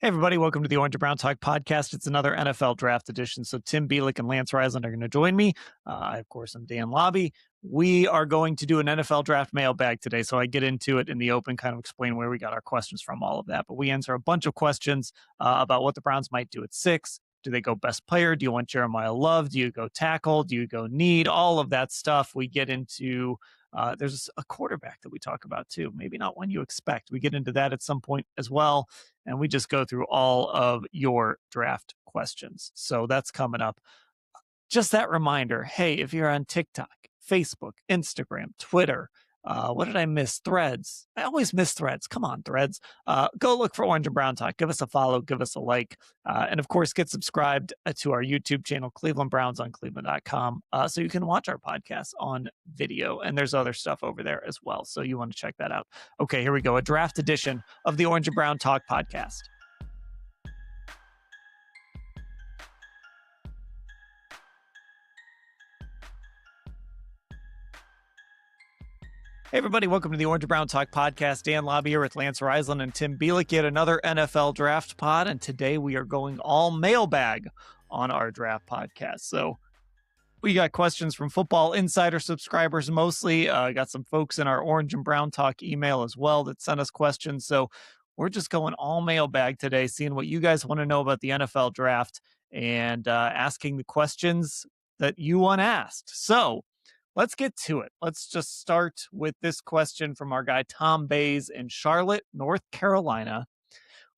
Hey, everybody, welcome to the Orange and Brown Talk podcast. It's another NFL draft edition. So, Tim Bielik and Lance Risland are going to join me. I, of course, am Dan Labbe. We are going to do an NFL draft mailbag today. So, I get into it in the open, kind of explain where we got our questions from, all of that. But we answer a bunch of questions about what the Browns might do at 6. Do they go best player? Do you want Jeremiyah Love? Do you go tackle? Do you go need? All of that stuff. We get into there's a quarterback that we talk about too. Maybe not one you expect. We get into that at some point as well. And we just go through all of your draft questions. So that's coming up. Just that reminder, hey, if you're on TikTok, Facebook, Instagram, Twitter, what did I miss? Threads. I always miss Threads. Come on, Threads. Go look for Orange and Brown Talk. Give us a follow. Give us a like. And of course, get subscribed to our YouTube channel, Cleveland Browns on cleveland.com. So you can watch our podcast on video. And there's other stuff over there as well. So you want to check that out. Okay, here we go. A draft edition of the Orange and Brown Talk podcast. Hey, everybody, welcome to the Orange and Brown Talk podcast. Dan Labbe here with Lance Risland and Tim Bielik, yet another NFL draft pod. And today we are going all mailbag on our draft podcast. So we got questions from Football Insider subscribers mostly. Got some folks in our Orange and Brown Talk email as well that sent us questions. So we're just going all mailbag today, seeing what you guys want to know about the NFL draft and asking the questions that you want asked. So let's get to it. Let's just start with this question from our guy, Tom Bays in Charlotte, North Carolina.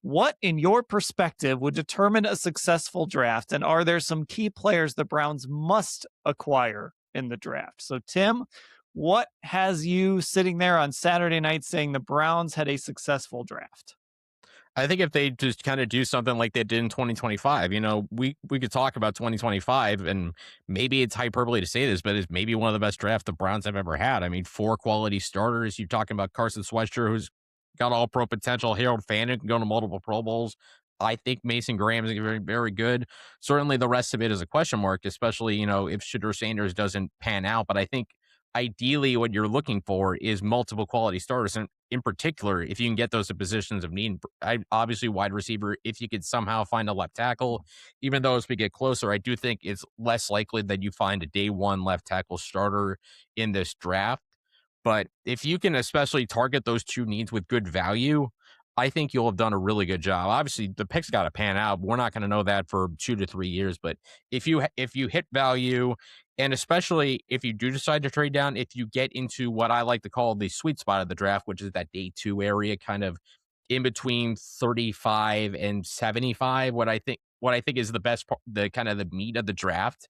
What, in your perspective, would determine a successful draft? And are there some key players the Browns must acquire in the draft? So, Tim, what has you sitting there on Saturday night saying the Browns had a successful draft? I think if they just kind of do something like they did in 2025, we could talk about 2025, and maybe it's hyperbole to say this, but it's maybe one of the best drafts the Browns have ever had. I mean, 4 quality starters. You're talking about Carson Swester, who's got all pro potential. Harold Fannin can go to multiple Pro Bowls. I think Mason Graham is very, very good. Certainly the rest of it is a question mark, especially, if Shedeur Sanders doesn't pan out. But I think ideally what you're looking for is multiple quality starters. And in particular, if you can get those to positions of need, obviously wide receiver, if you could somehow find a left tackle, even though as we get closer, I do think it's less likely that you find a day one left tackle starter in this draft. But if you can especially target those 2 needs with good value, I think you'll have done a really good job. Obviously, the pick's got to pan out. We're not going to know that for 2 to 3 years. But if you hit value, and especially if you do decide to trade down, if you get into what I like to call the sweet spot of the draft, which is that day 2 area, kind of in between 35 and 75, what I think is the best part, the kind of the meat of the draft,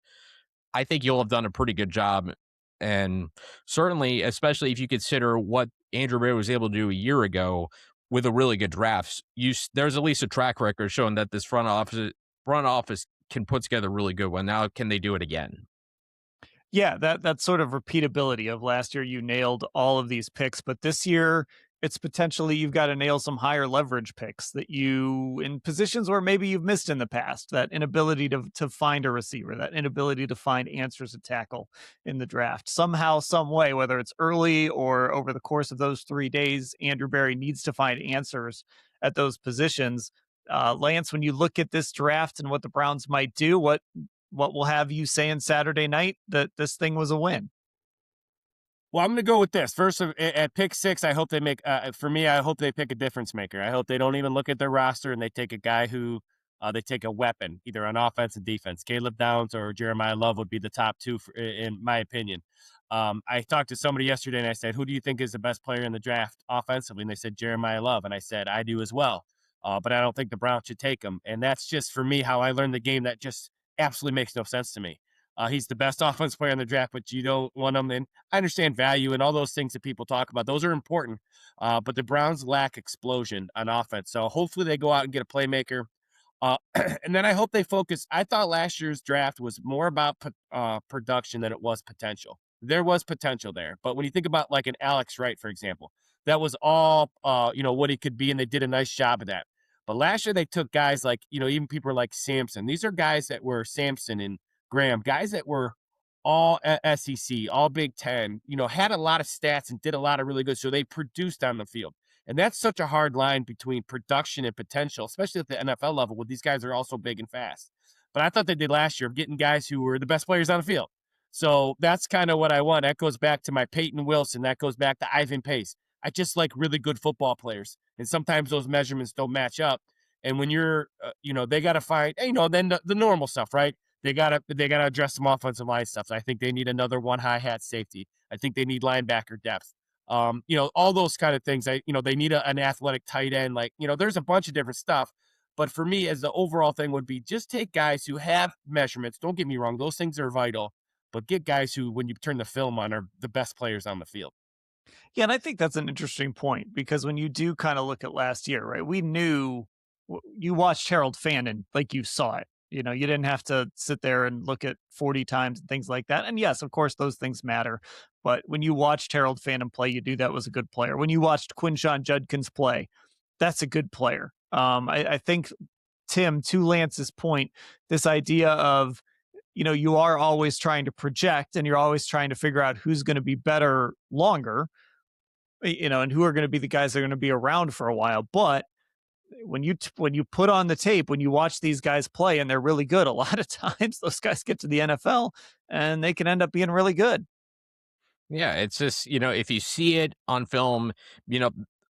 I think you'll have done a pretty good job. And certainly, especially if you consider what Andrew Berry was able to do a year ago with a really good draft, there's at least a track record showing that this front office can put together a really good one. Now, can they do it again? Yeah, that sort of repeatability of last year, you nailed all of these picks, but this year it's potentially you've got to nail some higher leverage picks that you in positions where maybe you've missed in the past, that inability to find a receiver, that inability to find answers to tackle in the draft. Somehow, some way, whether it's early or over the course of those 3 days, Andrew Berry needs to find answers at those positions. Lance, when you look at this draft and what the Browns might do, what will have you saying Saturday night that this thing was a win? Well, I'm going to go with this. First, at pick 6, I hope they make, for me, I hope they pick a difference maker. I hope they don't even look at their roster and they take a guy who, they take a weapon, either on offense and defense. Caleb Downs or Jeremiyah Love would be the top 2, in my opinion. I talked to somebody yesterday and I said, who do you think is the best player in the draft offensively? And they said, Jeremiyah Love. And I said, I do as well. But I don't think the Browns should take him. And that's just, for me, how I learned the game. That just absolutely makes no sense to me. He's the best offense player in the draft, but you don't want him. And I understand value and all those things that people talk about. Those are important. But the Browns lack explosion on offense. So hopefully they go out and get a playmaker. And then I hope they focus. I thought last year's draft was more about production than it was potential. There was potential there. But when you think about like an Alex Wright, for example, that was all, what he could be. And they did a nice job of that. But last year they took guys like, even people like Sampson. These are guys that were Sampson and Graham, guys that were all SEC, all Big Ten, had a lot of stats and did a lot of really good. So they produced on the field. And that's such a hard line between production and potential, especially at the NFL level, where these guys are also big and fast. But I thought they did last year of getting guys who were the best players on the field. So that's kind of what I want. That goes back to my Peyton Wilson. That goes back to Ivan Pace. I just like really good football players. And sometimes those measurements don't match up. And when you're, they got to find, then the normal stuff, right? They gotta address some offensive line stuff. So I think they need another one high hat safety. I think they need linebacker depth. All those kind of things. They need an athletic tight end. There's a bunch of different stuff. But for me, as the overall thing would be, just take guys who have measurements. Don't get me wrong; those things are vital. But get guys who, when you turn the film on, are the best players on the field. Yeah, and I think that's an interesting point because when you do kind of look at last year, right? We knew you watched Harold Fannin like you saw it. You didn't have to sit there and look at 40 times and things like that. And yes, of course, those things matter. But when you watched Harold Fannin play, you knew that was a good player. When you watched Quinshon Judkins play, that's a good player. I think, Tim, to Lance's point, this idea of, you are always trying to project and you're always trying to figure out who's going to be better longer, and who are going to be the guys that are going to be around for a while. But when you put on the tape, when you watch these guys play and they're really good, a lot of times those guys get to the NFL and they can end up being really good. Yeah, it's just, if you see it on film,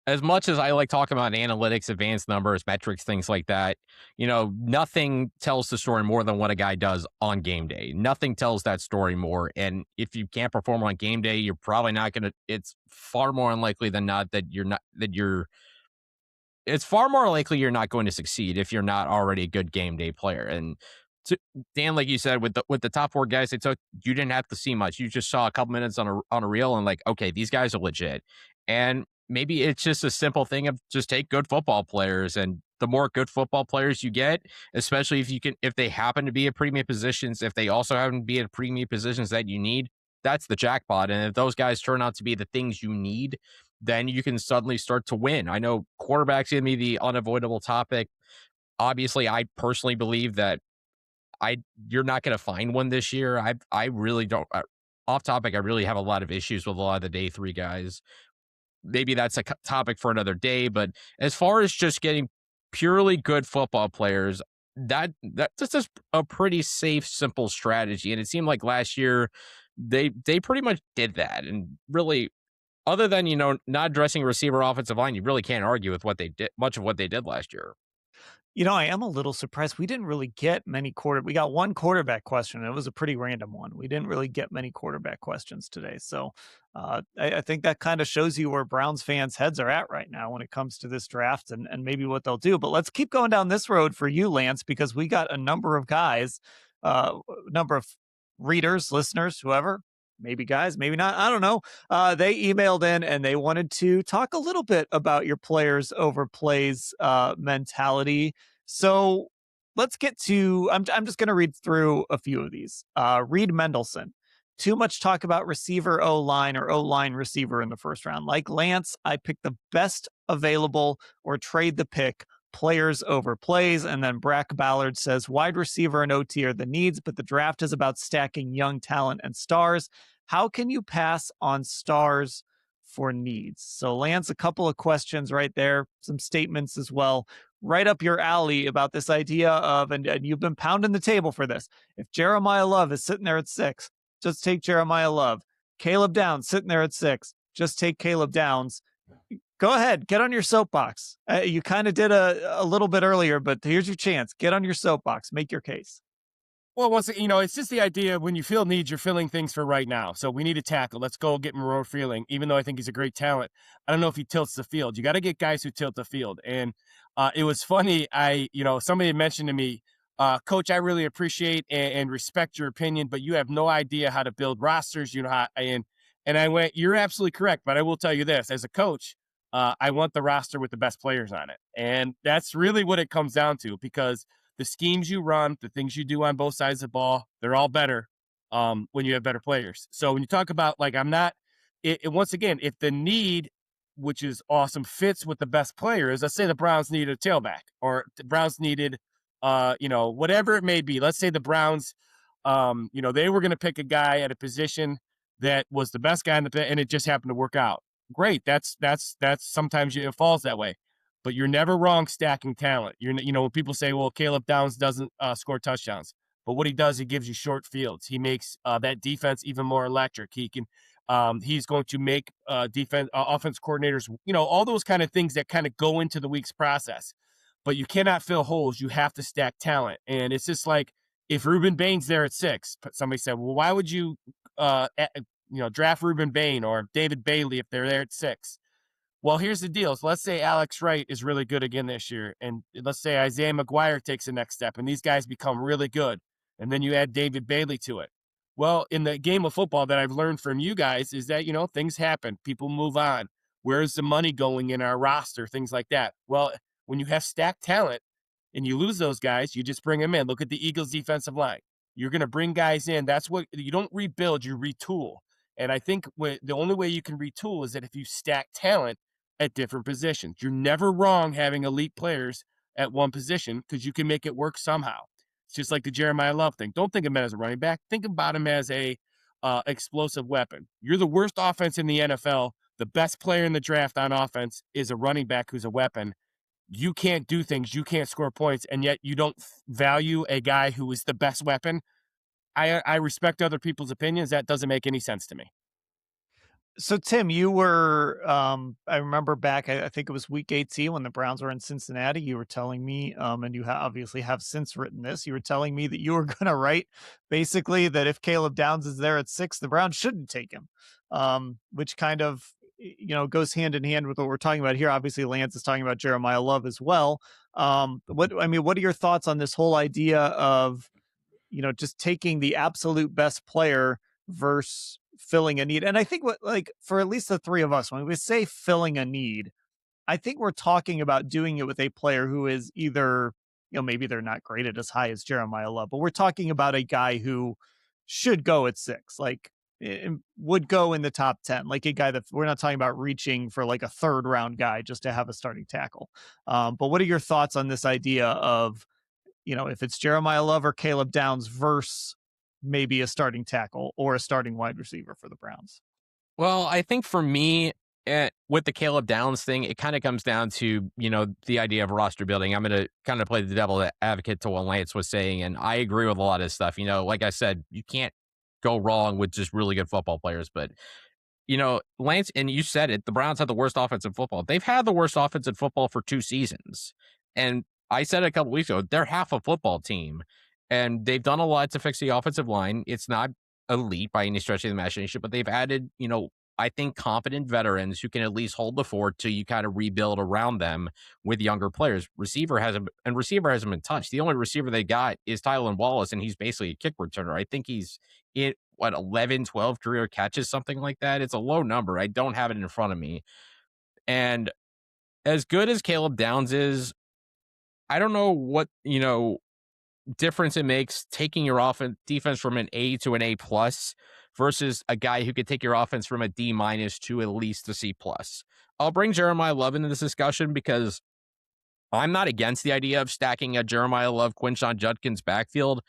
as much as I like talking about analytics, advanced numbers, metrics, things like that, nothing tells the story more than what a guy does on game day. Nothing tells that story more. And if you can't perform on game day, you're probably not going to, it's far more unlikely than not that it's far more likely you're not going to succeed if you're not already a good game day player. And Dan, like you said, with the top four guys they took, you didn't have to see much. You just saw a couple minutes on a reel and okay, these guys are legit. And maybe it's just a simple thing of just take good football players, and the more good football players you get, especially if they happen to be at premium positions, if they also happen to be at premium positions that you need, that's the jackpot. And if those guys turn out to be the things you need, then you can suddenly start to win. I know quarterback's going to be the unavoidable topic. Obviously, I personally believe that you're not going to find one this year. I really don't. Off topic, I really have a lot of issues with a lot of the day three guys. Maybe that's a topic for another day. But as far as just getting purely good football players, that's just a pretty safe, simple strategy. And it seemed like last year they pretty much did that. And really, other than not addressing receiver offensive line, you really can't argue with what they did. Much of what they did last year. I am a little surprised. We didn't really get many we got one quarterback question, and it was a pretty random one. We didn't really get many quarterback questions today. So I think that kind of shows you where Browns fans' heads are at right now when it comes to this draft and maybe what they'll do. But let's keep going down this road for you, Lance, because we got a number of guys, number of readers, listeners, whoever, maybe guys, maybe not. I don't know. They emailed in and they wanted to talk a little bit about your players over plays mentality. So let's get to, I'm just going to read through a few of these. Reed Mendelson. Too much talk about receiver O-line or O-line receiver in the first round. Like Lance, I pick the best available or trade the pick, players over plays. And then Brack Ballard says wide receiver and OT are the needs, but the draft is about stacking young talent and stars. How can you pass on stars for needs? So Lance, a couple of questions right there, some statements as well, right up your alley about this idea of, and you've been pounding the table for this. If Jeremiyah Love is sitting there at 6, just take Jeremiyah Love. Caleb Downs sitting there at 6, just take Caleb Downs. Go ahead, get on your soapbox. You kind of did a little bit earlier, but here's your chance. Get on your soapbox. Make your case. Well, it's just the idea when you feel needs, you're filling things for right now. So we need a tackle. Let's go get Monroe Freeling, even though I think he's a great talent. I don't know if he tilts the field. You got to get guys who tilt the field. And it was funny. Somebody had mentioned to me, Coach, I really appreciate and respect your opinion, but you have no idea how to build rosters. And I went, you're absolutely correct. But I will tell you this, as a coach, I want the roster with the best players on it. And that's really what it comes down to, because the schemes you run, the things you do on both sides of the ball, they're all better when you have better players. So when you talk about, once again, if the need, which is awesome, fits with the best players, let's say the Browns needed a tailback, or the Browns needed, whatever it may be. Let's say the Browns, they were going to pick a guy at a position that was the best guy and it just happened to work out. great. That's sometimes it falls that way, but you're never wrong stacking talent. When people say, well, Caleb Downs doesn't score touchdowns, but what he does, he gives you short fields. He makes that defense even more electric. He's going to make offense coordinators, all those kind of things that kind of go into the week's process. But you cannot fill holes. You have to stack talent, and it's just like if Ruben Bain's there at 6, somebody said, well, why would you draft Ruben Bain or David Bailey if they're there at 6? Well, here's the deal. So let's say Alex Wright is really good again this year, and let's say Isaiah McGuire takes the next step, and these guys become really good, and then you add David Bailey to it. Well, in the game of football that I've learned from you guys is that, things happen. People move on. Where's the money going in our roster? Things like that. Well, when you have stacked talent and you lose those guys, you just bring them in. Look at the Eagles defensive line. You're going to bring guys in. That's what you don't rebuild, you retool. And I think the only way you can retool is that if you stack talent at different positions. You're never wrong having elite players at one position because you can make it work somehow. It's just like the Jeremiyah Love thing. Don't think of him as a running back. Think about him as a explosive weapon. You're the worst offense in the NFL. The best player in the draft on offense is a running back who's a weapon. You can't do things. You can't score points, and yet you don't value a guy who is the best weapon. I respect other people's opinions. That doesn't make any sense to me. So Tim, you were, I remember back, I think it was week 18 when the Browns were in Cincinnati, you were telling me, and you obviously have since written this, you were telling me that you were going to write basically that if Caleb Downs is there at 6, the Browns shouldn't take him, which kind of, goes hand in hand with what we're talking about here. Obviously Lance is talking about Jeremiyah Love as well. What are your thoughts on this whole idea of, just taking the absolute best player versus filling a need? And I think for at least the three of us, when we say filling a need, I think we're talking about doing it with a player who is either, maybe they're not graded as high as Jeremiyah Love, but we're talking about a guy who should go at 6, like would go in the top 10, like a guy that we're not talking about reaching for like a 3rd round guy just to have a starting tackle. But what are your thoughts on this idea of, if it's Jeremiyah Love or Caleb Downs versus maybe a starting tackle or a starting wide receiver for the Browns? Well, I think for me, with the Caleb Downs thing, it kind of comes down to, the idea of roster building. I'm going to kind of play the devil advocate to what Lance was saying, and I agree with a lot of stuff. Like I said, you can't go wrong with just really good football players, but Lance, and you said it, the Browns had the worst offense in football. They've had the worst offense in football for 2 seasons. And I said it a couple weeks ago, they're half a football team. And they've done a lot to fix the offensive line. It's not elite by any stretch of the imagination, but they've added, I think competent veterans who can at least hold the fort till you kind of rebuild around them with younger players. Receiver hasn't been touched. The only receiver they got is Tylan Wallace, and he's basically a kick returner. I think he's 11, 12 career catches, something like that. It's a low number. I don't have it in front of me. And as good as Caleb Downs is, I don't know what, difference it makes taking your defense from an A to an A plus versus a guy who could take your offense from a D minus to at least a C plus. I'll bring Jeremiyah Love into this discussion because I'm not against the idea of stacking a Jeremiyah Love, Quinshon Judkins backfield.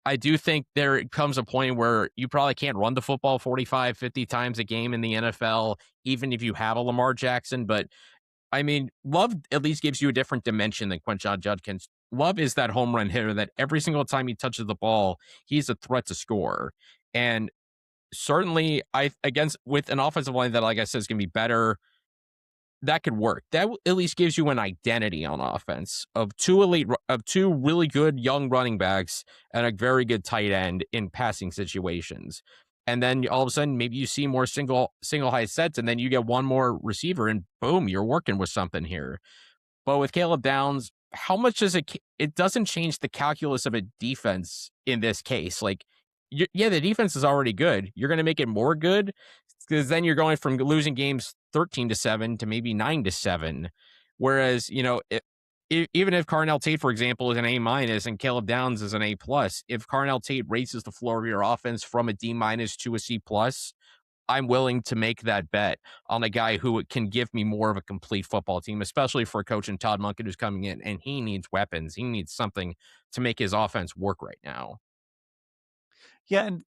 I do think there comes a point where you probably can't run the football 45, 50 times a game in the NFL, even if you have a Lamar Jackson. But I mean, Love at least gives you a different dimension than Quinshon Judkins. Love is that home run hitter that every single time he touches the ball, he's a threat to score. And certainly, with an offensive line that, like I said, is going to be better, that could work. That at least gives you an identity on offense of two really good young running backs and a very good tight end in passing situations. And then all of a sudden, maybe you see more single high sets, and then you get one more receiver, and boom, you're working with something here. But with Caleb Downs, how much does it doesn't change the calculus of a defense in this case. Like, the defense is already good. You're going to make it more good because then you're going from losing games 13-7 to maybe 9-7. Whereas, even if Carnell Tate, for example, is an A minus and Caleb Downs is an A plus, if Carnell Tate raises the floor of your offense from a D minus to a C plus, I'm willing to make that bet on a guy who can give me more of a complete football team, especially for a coach in Todd Monken who's coming in and he needs weapons. He needs something to make his offense work right now. Yeah, and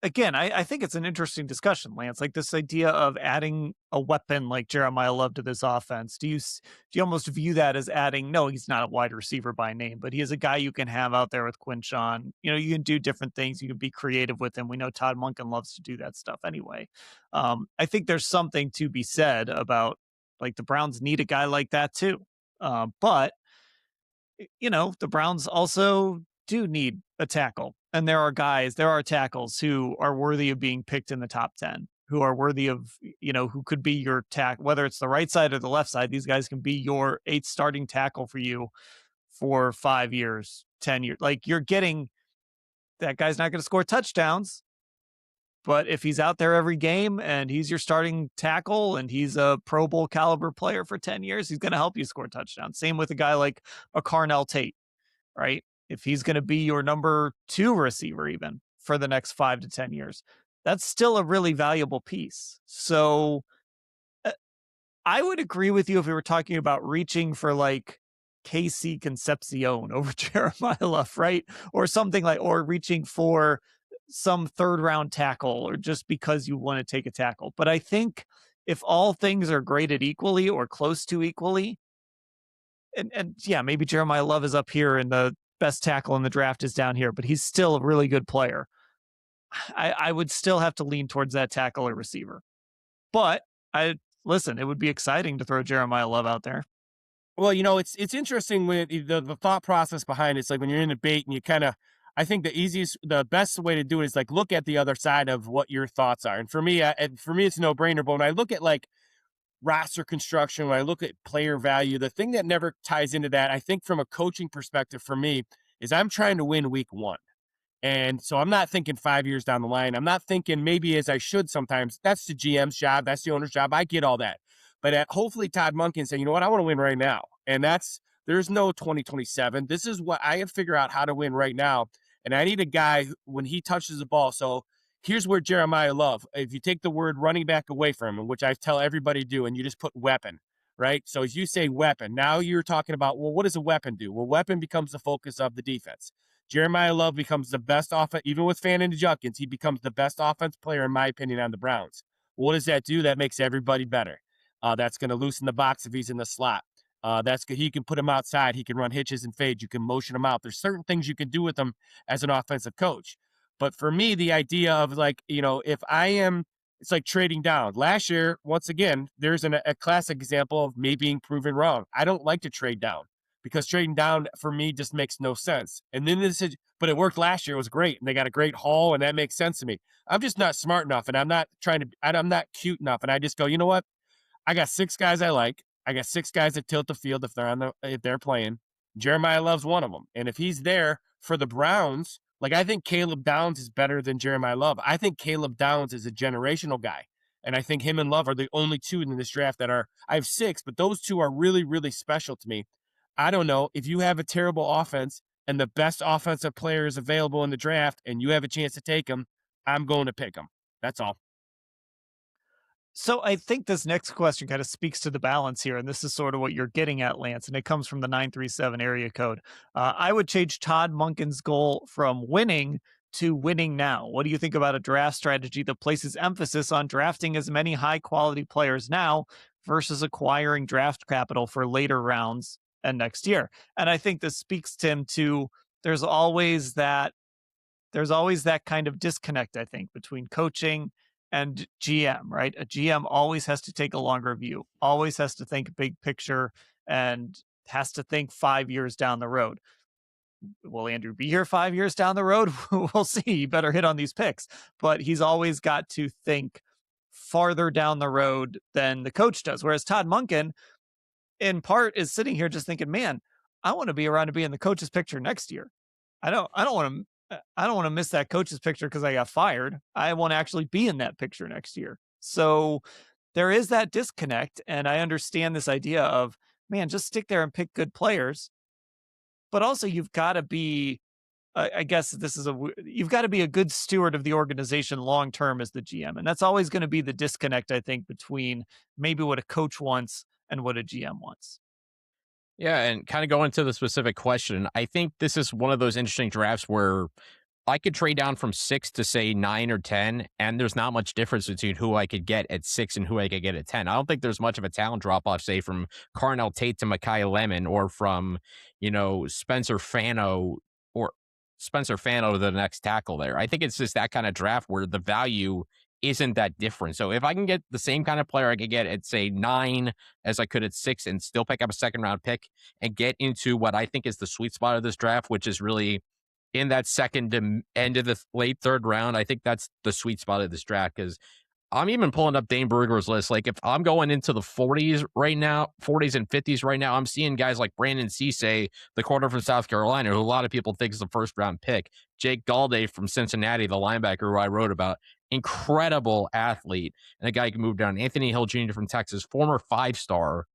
again, I think it's an interesting discussion, Lance. Like this idea of adding a weapon like Jeremiyah Love to this offense. Do you almost view that as adding? No, he's not a wide receiver by name, but he is a guy you can have out there with Quinshawn. You can do different things. You can be creative with him. We know Todd Monken loves to do that stuff anyway. I think there's something to be said about like the Browns need a guy like that too. But the Browns also do need a tackle. And there are tackles who are worthy of being picked in the top 10, who are worthy of, who could be your whether it's the right side or the left side. These guys can be your eighth starting tackle for you for 5 years, 10 years. Like you're getting that guy's not going to score touchdowns, but if he's out there every game and he's your starting tackle and he's a Pro Bowl caliber player for 10 years, he's going to help you score touchdowns. Same with a guy like a Carnell Tate, right? If he's going to be your number 2 receiver, even for the next 5 to 10 years, that's still a really valuable piece. So I would agree with you if we were talking about reaching for like KC Concepcion over Jeremiyah Love, right? Or something like, or reaching for some third round tackle or just because you want to take a tackle. But I think if all things are graded equally or close to equally, and yeah, maybe Jeremiyah Love is up here and the best tackle in the draft is down here, but he's still a really good player. I would still have to lean towards that tackle or receiver. But listen, it would be exciting to throw Jeremiyah Love out there. Well, it's interesting with the thought process behind it. It's like when you're in a debate and you kind of, I think the best way to do it is like look at the other side of what your thoughts are. And for me, it's a no brainer. But when I look at like roster construction, when I look at player value, the thing that never ties into that, I think from a coaching perspective for me, is I'm trying to win week 1. And so I'm not thinking 5 years down the line. I'm not thinking maybe as I should sometimes. That's the GM's job. That's the owner's job. I get all that. But hopefully Todd Monken saying, you know what, I want to win right now. And there's no 2027. This is what I have to figure out how to win right now. And I need a guy when he touches the ball. So here's where Jeremiyah Love, if you take the word running back away from him, which I tell everybody to do, and you just put weapon, right? So as you say weapon, now you're talking about, well, what does a weapon do? Well, weapon becomes the focus of the defense. Jeremiyah Love becomes the best offense, even with Fano and Judkins, he becomes the best offense player, in my opinion, on the Browns. What does that do? That makes everybody better. That's going to loosen the box if he's in the slot. That's good. He can put him outside. He can run hitches and fades. You can motion him out. There's certain things you can do with him as an offensive coach. But for me, the idea of like, if it's like trading down. Last year, once again, there's a classic example of me being proven wrong. I don't like to trade down because trading down for me just makes no sense. And then but it worked last year. It was great. And they got a great haul and that makes sense to me. I'm just not smart enough and I'm not cute enough. And I just go, you know what? I got 6 guys I like. I got 6 guys that tilt the field if they're playing. Jeremiyah Love's one of them. And if he's there for the Browns, like I think Caleb Downs is better than Jeremiyah Love. I think Caleb Downs is a generational guy. And I think him and Love are the only 2 in this draft I have 6, but those 2 are really, really special to me. I don't know if you have a terrible offense and the best offensive player is available in the draft and you have a chance to take him, I'm going to pick him. That's all. So I think this next question kind of speaks to the balance here, and this is sort of what you're getting at, Lance, and it comes from the 937 area code. I would change Todd Monken's goal from winning to winning now. What do you think about a draft strategy that places emphasis on drafting as many high-quality players now versus acquiring draft capital for later rounds and next year? And I think this speaks, Tim, to there's always that kind of disconnect, I think, between coaching and GM, right? A GM always has to take a longer view, always has to think big picture, and has to think 5 years down the road. Will Andrew be here 5 years down the road? We'll see. You better hit on these picks. But he's always got to think farther down the road than the coach does. Whereas Todd Monken, in part, is sitting here just thinking, man, I want to be around to be in the coach's picture next year. I don't want to miss that coach's picture because I got fired. I want to actually be in that picture next year. So there is that disconnect. And I understand this idea of, man, just stick there and pick good players. But also you've got to be, I guess you've got to be a good steward of the organization long-term as the GM. And that's always going to be the disconnect, I think, between maybe what a coach wants and what a GM wants. Yeah, and kind of going to the specific question, I think this is one of those interesting drafts where I could trade down from 6 to say 9 or 10, and there's not much difference between who I could get at 6 and who I could get at 10. I don't think there's much of a talent drop off, say, from Carnell Tate to Mekhi Lemon, or from, Spencer Fano to the next tackle there. I think it's just that kind of draft where the value isn't that different. So if I can get the same kind of player I could get at, say, 9 as I could at 6, and still pick up a second round pick and get into what I think is the sweet spot of this draft, which is really in that second to end of the late third round, I think that's the sweet spot of this draft. Because I'm even pulling up Dane Brugler's list. Like, if I'm going into the 40s right now, 40s and 50s right now, I'm seeing guys like Brandon Cisse, the corner from South Carolina, who a lot of people think is the first round pick. Jake Galday from Cincinnati, the linebacker who I wrote about, incredible athlete, and a guy who can move down. Anthony Hill Jr. from Texas, former 5-star.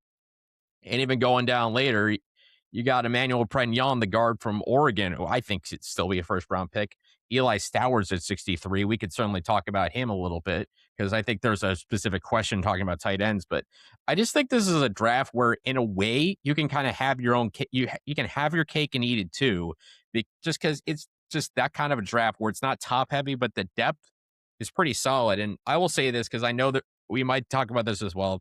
And even going down later, you got Emmanuel Pregnon, the guard from Oregon, who I think should still be a first-round pick. Eli Stowers at 63. We could certainly talk about him a little bit, because I think there's a specific question talking about tight ends. But I just think this is a draft where, in a way, you can kind of have your own you can have your cake and eat it too, just because it's just that kind of a draft where it's not top-heavy, but the depth is pretty solid. And I will say this, because I know that we might talk about this as well.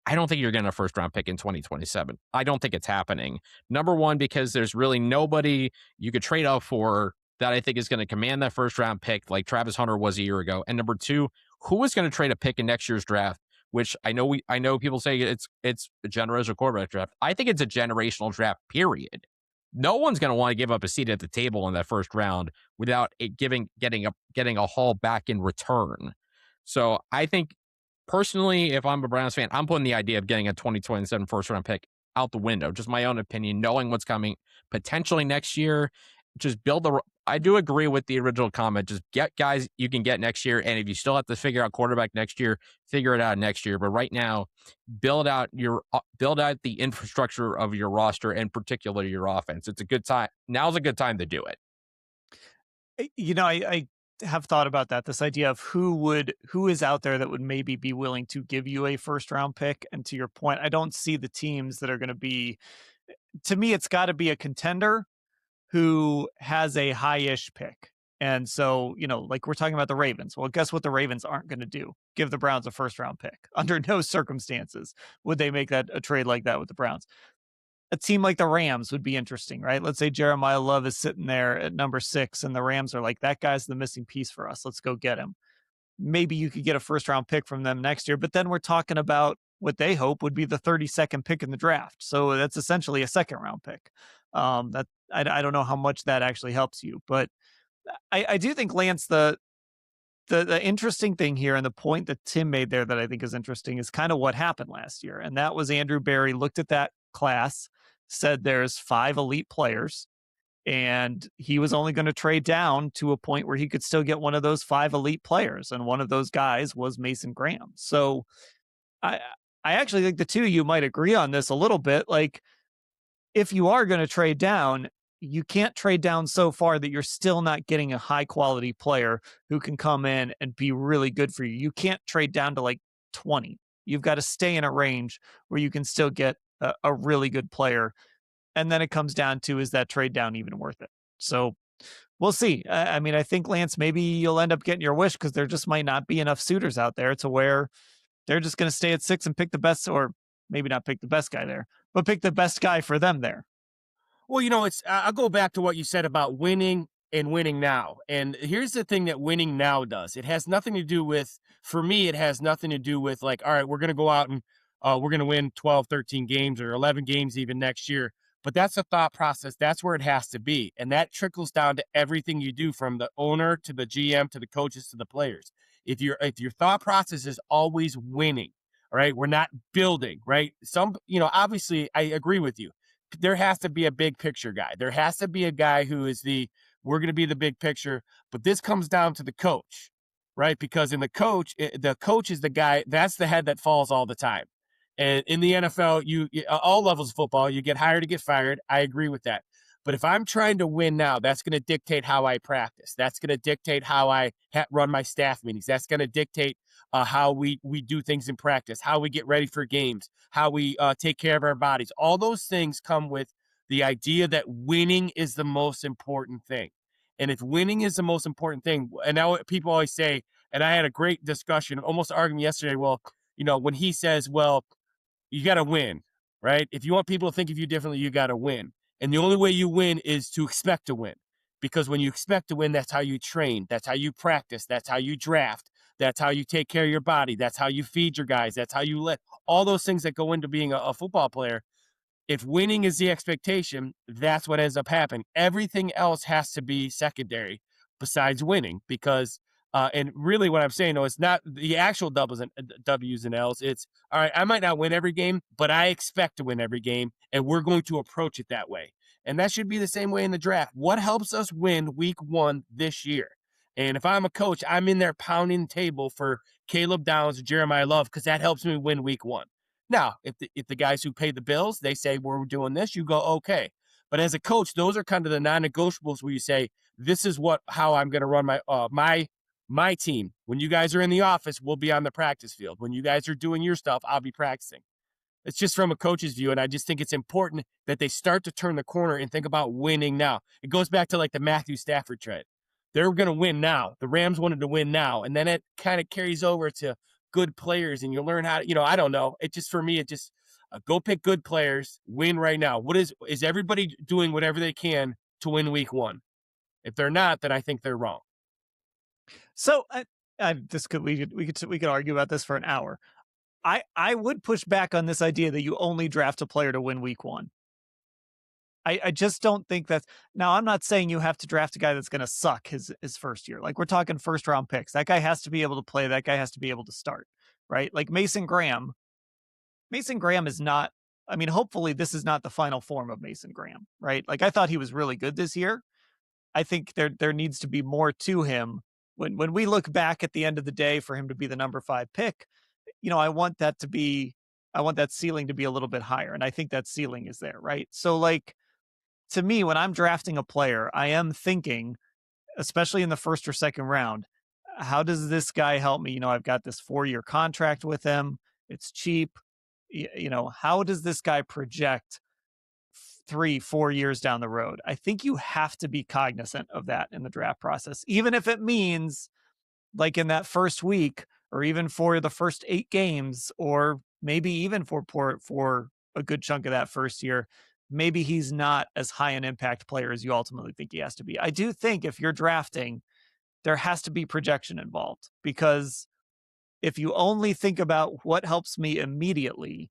I don't think you're getting a first round pick in 2027. I don't think it's happening. Number one, because there's really nobody you could trade out for that I think is going to command that first round pick like Travis Hunter was a year ago. And number two, who is going to trade a pick in next year's draft? Which I know people say it's a generational quarterback draft. I think it's a generational draft, period. No one's going to want to give up a seat at the table in that first round without it getting a haul back in return. So I think, personally, if I'm a Browns fan, I'm putting the idea of getting a 2027 first-round pick out the window. Just my own opinion, knowing what's coming potentially next year. Just I do agree with the original comment. Just get guys you can get next year, and if you still have to figure out quarterback next year, figure it out next year. But right now, build out the infrastructure of your roster, and particularly your offense. It's a good time. Now's a good time to do it. I have thought about that. This idea of who is out there that would maybe be willing to give you a first round pick. And to your point, I don't see the teams that are going to be. To me, it's got to be a contender who has a high-ish pick. And so, like we're talking about the Ravens. Well, guess what the Ravens aren't going to do? Give the Browns a first-round pick. Under no circumstances would they make a trade like that with the Browns. A team like the Rams would be interesting, right? Let's say Jeremiyah Love is sitting there at number 6, and the Rams are like, that guy's the missing piece for us. Let's go get him. Maybe you could get a first-round pick from them next year, but then we're talking about what they hope would be the 32nd pick in the draft. So that's essentially a second-round pick. That I don't know how much that actually helps you, but I do think, Lance, the interesting thing here, and the point that Tim made there that I think is interesting, is kind of what happened last year. And that was Andrew Berry looked at that class, said there's 5 elite players, and he was only going to trade down to a point where he could still get one of those 5 elite players. And one of those guys was Mason Graham. So I actually think the two of you might agree on this a little bit. Like, if you are going to trade down, you can't trade down so far that you're still not getting a high quality player who can come in and be really good for you. You can't trade down to like 20. You've got to stay in a range where you can still get a really good player. And then it comes down to, is that trade down even worth it? So we'll see. I mean, I think, Lance, maybe you'll end up getting your wish, because there just might not be enough suitors out there to where they're just going to stay at 6 and pick the best, or maybe not pick the best guy there, but pick the best guy for them there. Well, I'll go back to what you said about winning and winning now. And here's the thing that winning now does. It has nothing to do with, for me, it has nothing to do with like, all right, we're going to go out and we're going to win 12, 13 games or 11 games even next year. But that's a thought process. That's where it has to be. And that trickles down to everything you do, from the owner to the GM to the coaches to the players. If your thought process is always winning, all right, we're not building, right? Obviously I agree with you. There has to be a big picture guy. There has to be a guy who is we're going to be the big picture, but this comes down to the coach, right? Because the coach is the guy, that's the head that falls all the time. And in the NFL, you all levels of football, you get hired to get fired. I agree with that. But if I'm trying to win now, that's going to dictate how I practice. That's going to dictate how I run my staff meetings. That's going to dictate how we do things in practice, how we get ready for games, how we take care of our bodies. All those things come with the idea that winning is the most important thing. And if winning is the most important thing, and now people always say, and I had a great discussion, almost argument yesterday. Well, when he says, well, you got to win, right? If you want people to think of you differently, you got to win. And the only way you win is to expect to win. Because when you expect to win, that's how you train. That's how you practice. That's how you draft. That's how you take care of your body. That's how you feed your guys. That's how you let all those things that go into being a football player. If winning is the expectation, that's what ends up happening. Everything else has to be secondary besides winning, because and really what I'm saying, though, it's not the actual W's and L's. It's, all right, I might not win every game, but I expect to win every game, and we're going to approach it that way. And that should be the same way in the draft. What helps us win week 1 this year? And if I'm a coach, I'm in there pounding the table for Caleb Downs and Jeremiyah Love, because that helps me win week 1. Now, if the guys who pay the bills, they say, we're doing this, you go, okay. But as a coach, those are kind of the non-negotiables where you say, this is how I'm going to run my team. When you guys are in the office, we'll be on the practice field. When you guys are doing your stuff, I'll be practicing. It's just from a coach's view, and I just think it's important that they start to turn the corner and think about winning now. It goes back to like the Matthew Stafford trade. They're going to win now. The Rams wanted to win now, and then it kind of carries over to good players, and you learn how to, I don't know. It just, for me, go pick good players, win right now. Is everybody doing whatever they can to win week 1? If they're not, then I think they're wrong. So we could argue about this for an hour. I would push back on this idea that you only draft a player to win week 1. I just don't think that's, now I'm not saying you have to draft a guy that's going to suck his first year. Like, we're talking first round picks. That guy has to be able to play. That guy has to be able to start, right? Like Mason Graham is not, I mean, hopefully this is not the final form of Mason Graham, right? Like, I thought he was really good this year. I think there needs to be more to him. When we look back at the end of the day for him to be the number 5 pick, I want that ceiling to be a little bit higher. And I think that ceiling is there, right? So, like, to me, when I'm drafting a player, I am thinking, especially in the first or second round, how does this guy help me? I've got this 4-year contract with him. It's cheap. How does this guy project 3-4 years down the road? I think you have to be cognizant of that in the draft process, even if it means, like, in that first week, or even for the first 8 games, or maybe even for a good chunk of that first year, maybe he's not as high an impact player as you ultimately think he has to be. I do think if you're drafting, there has to be projection involved, because if you only think about what helps me immediately,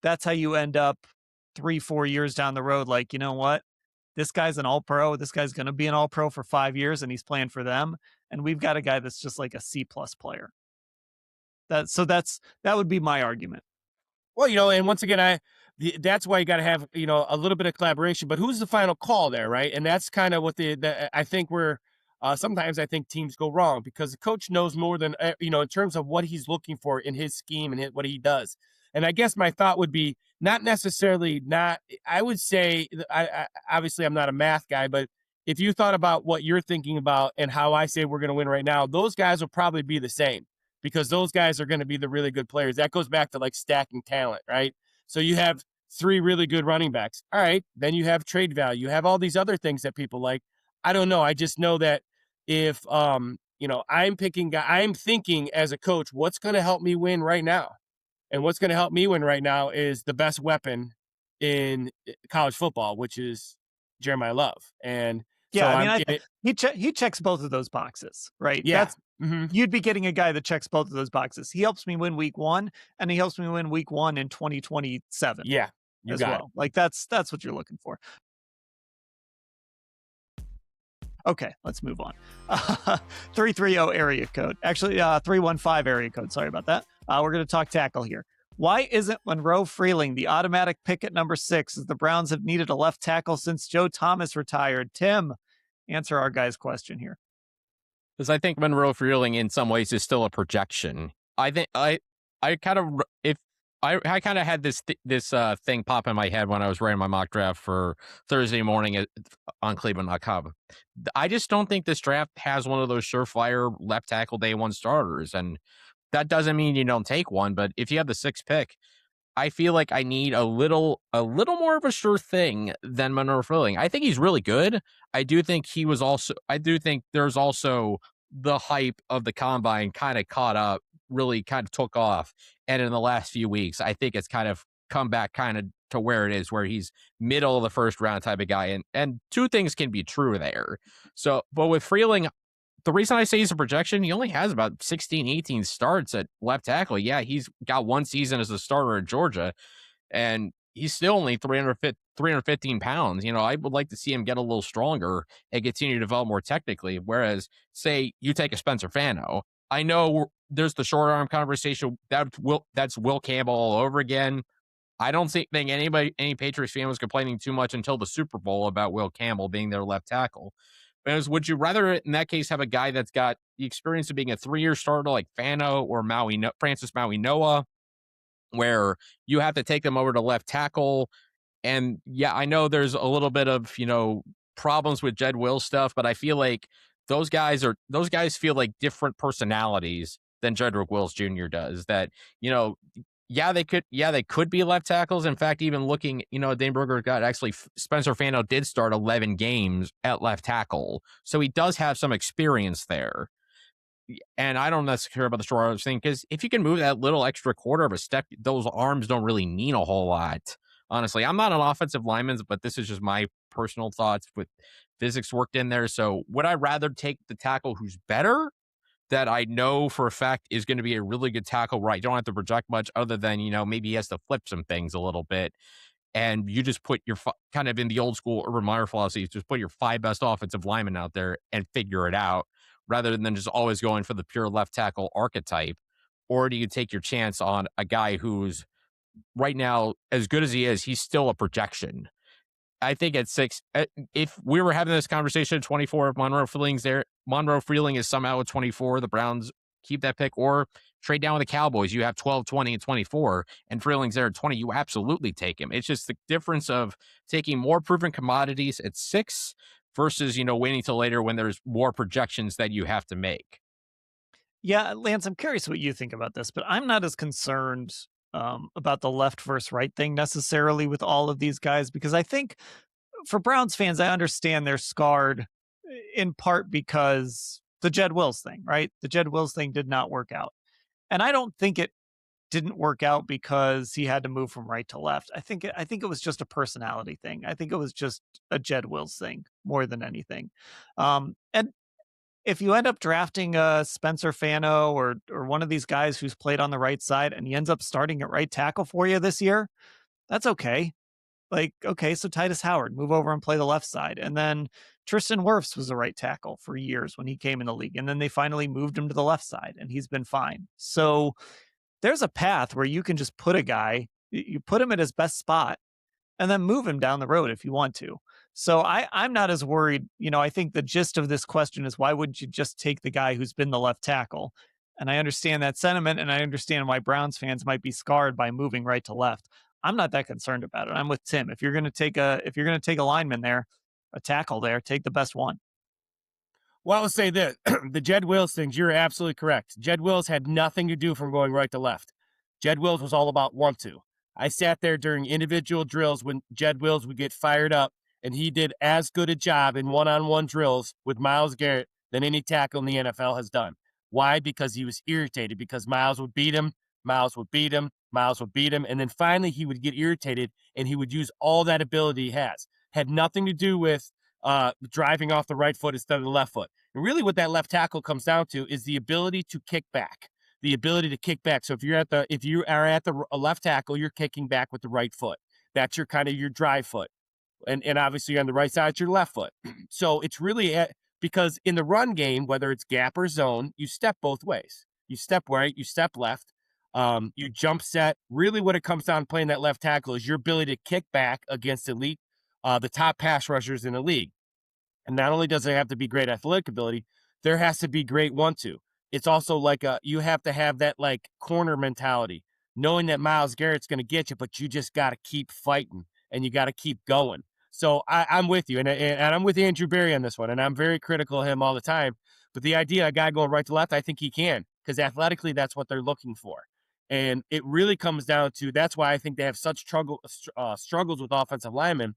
that's how you end up 3-4 years down the road. Like, you know what? This guy's an all-pro. This guy's going to be an all-pro for 5 years, and he's playing for them. And we've got a guy that's just like a C+ player. That would be my argument. Well, and once again, that's why you got to have, a little bit of collaboration, but who's the final call there, right? And that's kind of what I think sometimes I think teams go wrong, because the coach knows more than, in terms of what he's looking for in his scheme and what he does. And I guess my thought would be I would say, obviously I'm not a math guy, but if you thought about what you're thinking about and how I say we're going to win right now, those guys will probably be the same, because those guys are going to be the really good players. That goes back to like stacking talent, right? So you have 3 really good running backs. All right. Then you have trade value. You have all these other things that people like. I don't know. I just know that if, I'm thinking as a coach, what's going to help me win right now? And what's going to help me win right now is the best weapon in college football, which is Jeremiyah Love. And yeah, so he checks both of those boxes, right? Yeah. You'd be getting a guy that checks both of those boxes. He helps me win week 1, and he helps me win week 1 in 2027. Yeah, as well. It. Like, that's what you're looking for. Okay, let's move on. 330 area code. Actually, 315 area code. Sorry about that. We're going to talk tackle here. Why isn't Monroe Freeling the automatic pick at number 6, as the Browns have needed a left tackle since Joe Thomas retired? Tim, answer our guy's question here. Because I think Monroe Freeling in some ways is still a projection. I think I kind of had this thing pop in my head when I was writing my mock draft for Thursday morning on cleveland.com. I just don't think this draft has one of those surefire left tackle day 1 starters. And that doesn't mean you don't take one, but if you have the 6th pick, I feel like I need a little more of a sure thing than Monroe Freeling. I think he's really good. I do think there's also the hype of the combine kind of caught up, really kind of took off. And in the last few weeks, I think it's kind of come back kind of to where it is, where he's middle of the first round type of guy. And two things can be true there. So, but with Freeling, the reason I say he's a projection, he only has about 16, 18 starts at left tackle. Yeah, he's got one season as a starter at Georgia, and he's still only 315 pounds. I would like to see him get a little stronger and continue to develop more technically. Whereas, say, you take a Spencer Fano. I know there's the short arm conversation. That's Will Campbell all over again. I don't think any Patriots fan was complaining too much until the Super Bowl about Will Campbell being their left tackle. Because would you rather, in that case, have a guy that's got the experience of being a 3-year starter like Fano or Francis Maui Noah, where you have to take them over to left tackle? And yeah, I know there's a little bit of problems with Jed Will stuff, but I feel like those guys feel like different personalities than Jedrick Wills Jr. does. That yeah, they could be left tackles. In fact, even looking, Dane Brugler got actually Spencer Fano did start 11 games at left tackle. So he does have some experience there. And I don't necessarily care about the short arms thing, because if you can move that little extra quarter of a step, those arms don't really mean a whole lot. Honestly, I'm not an offensive lineman, but this is just my personal thoughts with physics worked in there. So would I rather take the tackle who's better, that I know for a fact is going to be a really good tackle, where I don't have to project much other than, maybe he has to flip some things a little bit. And you just put your kind of in the old school Urban Meyer philosophy, just put your 5 best offensive linemen out there and figure it out, rather than just always going for the pure left tackle archetype? Or do you take your chance on a guy who's right now, as good as he is, he's still a projection? I think at 6, if we were having this conversation at 24, if Monroe Freeling is somehow at 24, the Browns keep that pick, or trade down with the Cowboys. You have 12, 20, and 24, and Freeling's there at 20. You absolutely take him. It's just the difference of taking more proven commodities at 6 versus, waiting till later when there's more projections that you have to make. Yeah, Lance, I'm curious what you think about this, but I'm not as concerned about the left versus right thing necessarily with all of these guys, because I think for Browns fans, I understand they're scarred in part because the Jed Wills thing, right? The Jed Wills thing did not work out. And I don't think it didn't work out because he had to move from right to left. I think it was just a personality thing. I think it was just a Jed Wills thing more than anything. And if you end up drafting Spencer Fano or one of these guys who's played on the right side and he ends up starting at right tackle for you this year, that's okay. Like, okay, so Titus Howard, move over and play the left side. And then Tristan Wirfs was the right tackle for years when he came in the league. And then they finally moved him to the left side and he's been fine. So there's a path where you can just put a guy, you put him at his best spot and then move him down the road if you want to. So I'm not as worried. I think the gist of this question is, why wouldn't you just take the guy who's been the left tackle? And I understand that sentiment, and I understand why Browns fans might be scarred by moving right to left. I'm not that concerned about it. I'm with Tim. If you're going to take a lineman there, a tackle there, take the best one. Well, I'll say this. The Jed Wills things, you're absolutely correct. Jed Wills had nothing to do from going right to left. Jed Wills was all about want to. I sat there during individual drills when Jed Wills would get fired up, and he did as good a job in one-on-one drills with Myles Garrett than any tackle in the NFL has done. Why? Because he was irritated, because Myles would beat him, Myles would beat him, Myles would beat him, and then finally he would get irritated, and he would use all that ability he has. Had nothing to do with driving off the right foot instead of the left foot. And really what that left tackle comes down to is the ability to kick back. The ability to kick back. So if you are at the left tackle, you're kicking back with the right foot. That's your kind of your drive foot. And obviously on the right side, it's your left foot. So it's really because in the run game, whether it's gap or zone, you step both ways. You step right, you step left, you jump set. Really what it comes down to playing that left tackle is your ability to kick back against the top pass rushers in the league. And not only does it have to be great athletic ability, there has to be great want-to. It's also like you have to have that like corner mentality, knowing that Myles Garrett's going to get you, but you just got to keep fighting and you got to keep going. So I'm with you, and I'm with Andrew Berry on this one, and I'm very critical of him all the time. But the idea, a guy going right to left, I think he can, because athletically, that's what they're looking for. And it really comes down to, that's why I think they have such struggles with offensive linemen.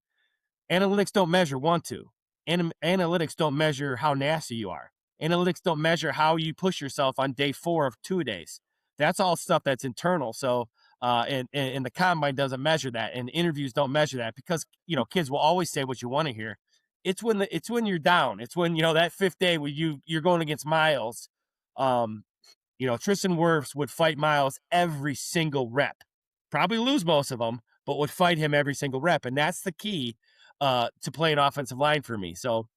Analytics don't measure 1-2. Analytics don't measure how nasty you are. Analytics don't measure how you push yourself on day 4 of 2 days. That's all stuff that's internal. So, and the combine doesn't measure that, and interviews don't measure that, because kids will always say what you want to hear. It's when you're down. It's when that 5th day where you're going against Miles. Tristan Wirfs would fight Miles every single rep, probably lose most of them, but would fight him every single rep, and that's the key to playing offensive line for me. So,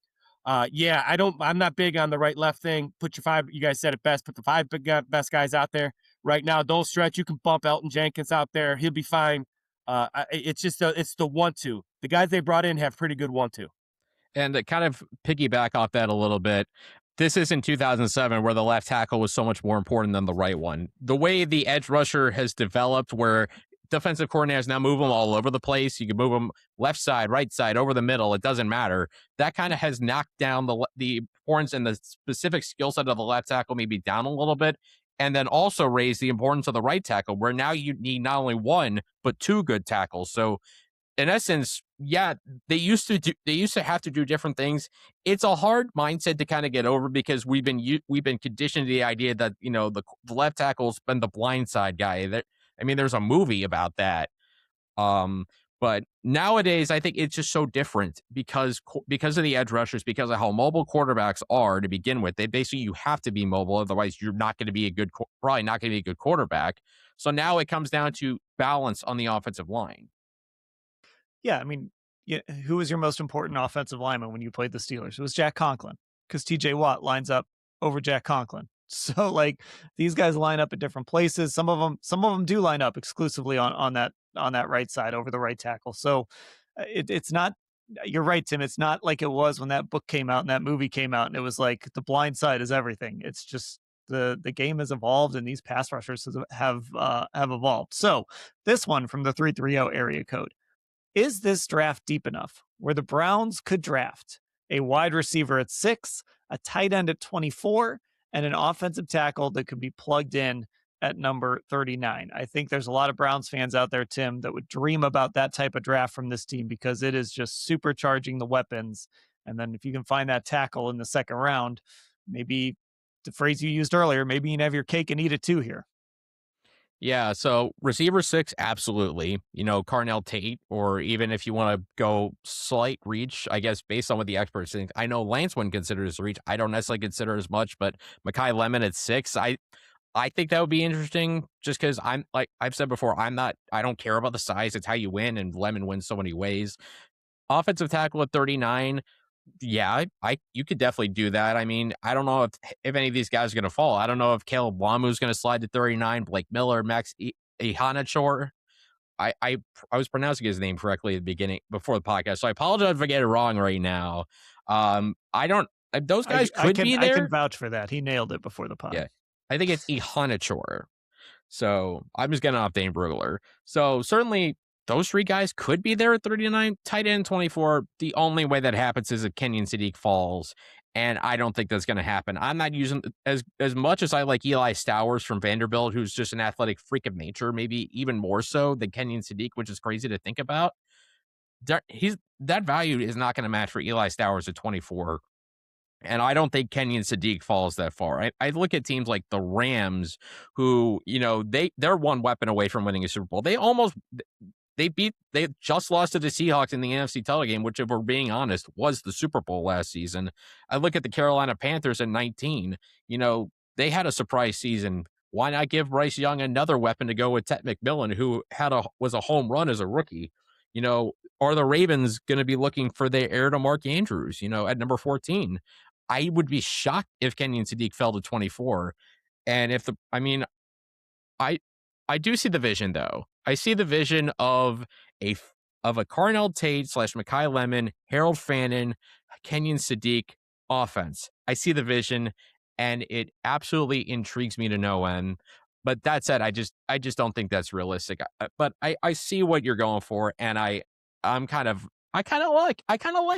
I'm not big on the right left thing. Put your 5. You guys said it best. Put the 5 best guys out there right now. Don't stretch. You can bump Elton Jenkins out there. He'll be fine. It's just it's the 1-2. The guys they brought in have pretty good 1-2. And to kind of piggyback off that a little bit, this isn't 2007 where the left tackle was so much more important than the right one. The way the edge rusher has developed, where defensive coordinators now move them all over the place. You can move them left side, right side, over the middle. It doesn't matter. That kind of has knocked down the importance and the specific skill set of the left tackle maybe down a little bit. And then also raise the importance of the right tackle, where now you need not only 1, but 2 good tackles. So in essence, yeah, they used to have to do different things. It's a hard mindset to kind of get over, because we've been conditioned to the idea that the left tackle's been the blindside guy. There's a movie about that. But nowadays, I think it's just so different because of the edge rushers, because of how mobile quarterbacks are to begin with. You have to be mobile, otherwise you're not going to be probably not going to be a good quarterback. So now it comes down to balance on the offensive line. Yeah, who was your most important offensive lineman when you played the Steelers? It was Jack Conklin, because TJ Watt lines up over Jack Conklin. So these guys line up at different places. Some of them do line up exclusively on that right side over the right tackle. So it's not. You're right, Tim. It's not like it was when that book came out and that movie came out, and it was like the blind side is everything. It's just the game has evolved, and these pass rushers have evolved. So this one from the 330 area code. Is this draft deep enough where the Browns could draft a wide receiver at 6, a tight end at 24, and an offensive tackle that could be plugged in at number 39? I think there's a lot of Browns fans out there, Tim, that would dream about that type of draft from this team, because it is just supercharging the weapons. And then if you can find that tackle in the second round, maybe the phrase you used earlier, maybe you can have your cake and eat it too here. Yeah, so receiver 6, absolutely. Carnell Tate, or even if you want to go slight reach, I guess, based on what the experts think. I know Lance wouldn't consider this a reach. I don't necessarily consider it as much, but Mekhi Lemon at 6, I think that would be interesting, just because I'm, like I've said before, I don't care about the size. It's how you win, and Lemon wins so many ways. Offensive tackle at 39. Yeah, you could definitely do that. I don't know if any of these guys are going to fall. I don't know if Caleb Wamu is going to slide to 39, Blake Miller, Max Ihanachor. I was pronouncing his name correctly at the beginning before the podcast, so I apologize if I get it wrong right now. I don't. Those guys could be there. I can vouch for that. He nailed it before the pod. Yeah, I think it's Ihanachor. So I'm just getting off Dane Brugler. So certainly those 3 guys could be there at 39, tight end 24. The only way that happens is if Kenyon Sadiq falls, and I don't think that's going to happen. I'm not using as much as I like Eli Stowers from Vanderbilt, who's just an athletic freak of nature, maybe even more so than Kenyon Sadiq, which is crazy to think about. That value is not going to match for Eli Stowers at 24. And I don't think Kenyon Sadiq falls that far. I look at teams like the Rams, who, they're one weapon away from winning a Super Bowl. They just lost to the Seahawks in the NFC title game, which, if we're being honest, was the Super Bowl last season. I look at the Carolina Panthers at 19. They had a surprise season. Why not give Bryce Young another weapon to go with Ted McMillan, who was a home run as a rookie? Are the Ravens going to be looking for their heir to Mark Andrews, at number 14? I would be shocked if Kenyon Sadiq fell to 24. And I do see the vision, though. I see the vision of a Carnell Tate / Mekhi Lemon, Harold Fannin, Kenyon Sadiq offense. I see the vision, and it absolutely intrigues me to no end. But that said, I just don't think that's realistic. But I see what you're going for, and I kind of like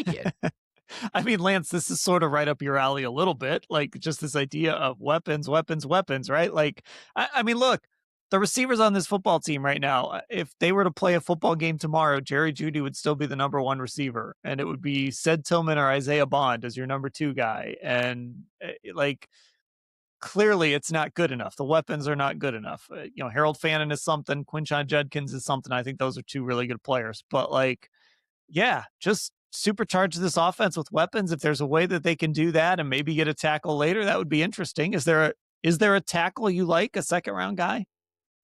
it. Lance, this is sort of right up your alley a little bit, like just this idea of weapons, right? Look, the receivers on this football team right now, if they were to play a football game tomorrow, Jerry Jeudy would still be the number one receiver, and it would be Ced Tillman or Isaiah Bond as your number two guy. And like, clearly, it's not good enough. The weapons are not good enough. Harold Fannin is something. Quinshon Judkins is something. I think those are two really good players. But like, yeah, just supercharge this offense with weapons. If there's a way that they can do that and maybe get a tackle later, that would be interesting. Is there a tackle you like, a second round guy?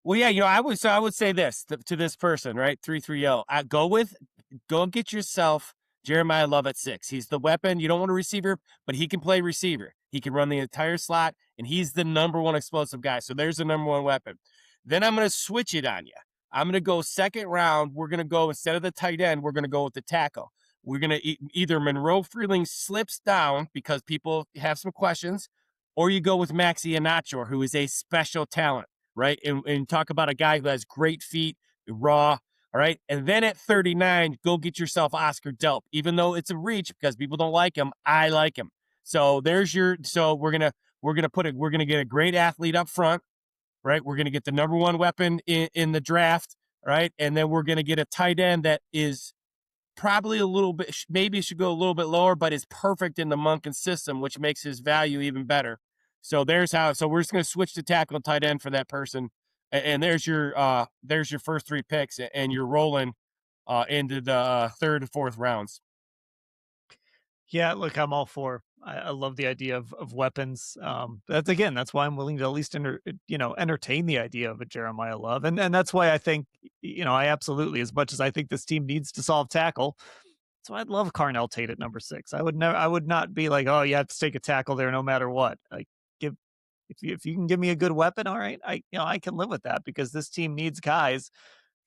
Well, yeah, I would say this to this person, right? 330. Go and get yourself Jeremiyah Love at 6. He's the weapon. You don't want a receiver, but he can play receiver. He can run the entire slot, and he's the number one explosive guy. So there's the number one weapon. Then I'm going to switch it on you. I'm going to go second round. We're going to go, instead of the tight end, we're going to go with the tackle. We're going to either Monroe Freeling slips down because people have some questions, or you go with Maxi Iheanacho, who is a special talent, right? And talk about a guy who has great feet, raw, all right. And then at 39, go get yourself Oscar Delp. Even though it's a reach because people don't like him, I like him. So we're gonna get a great athlete up front, right? We're gonna get the number one weapon in the draft, right? And then we're gonna get a tight end that is probably a little bit, maybe should go a little bit lower, but is perfect in the Monken system, which makes his value even better. So we're just going to switch to tackle and tight end for that person. And there's your first three picks, and you're rolling into the third and fourth rounds. Yeah, look, I'm all for. I love the idea of weapons. That's why I'm willing to at least entertain the idea of a Jeremiyah Love, and that's why I think I absolutely, as much as I think this team needs to solve tackle. So I'd love Carnell Tate at number 6. I would not be like, oh, you have to take a tackle there no matter what. Like, give if you can give me a good weapon, all right, I can live with that because this team needs guys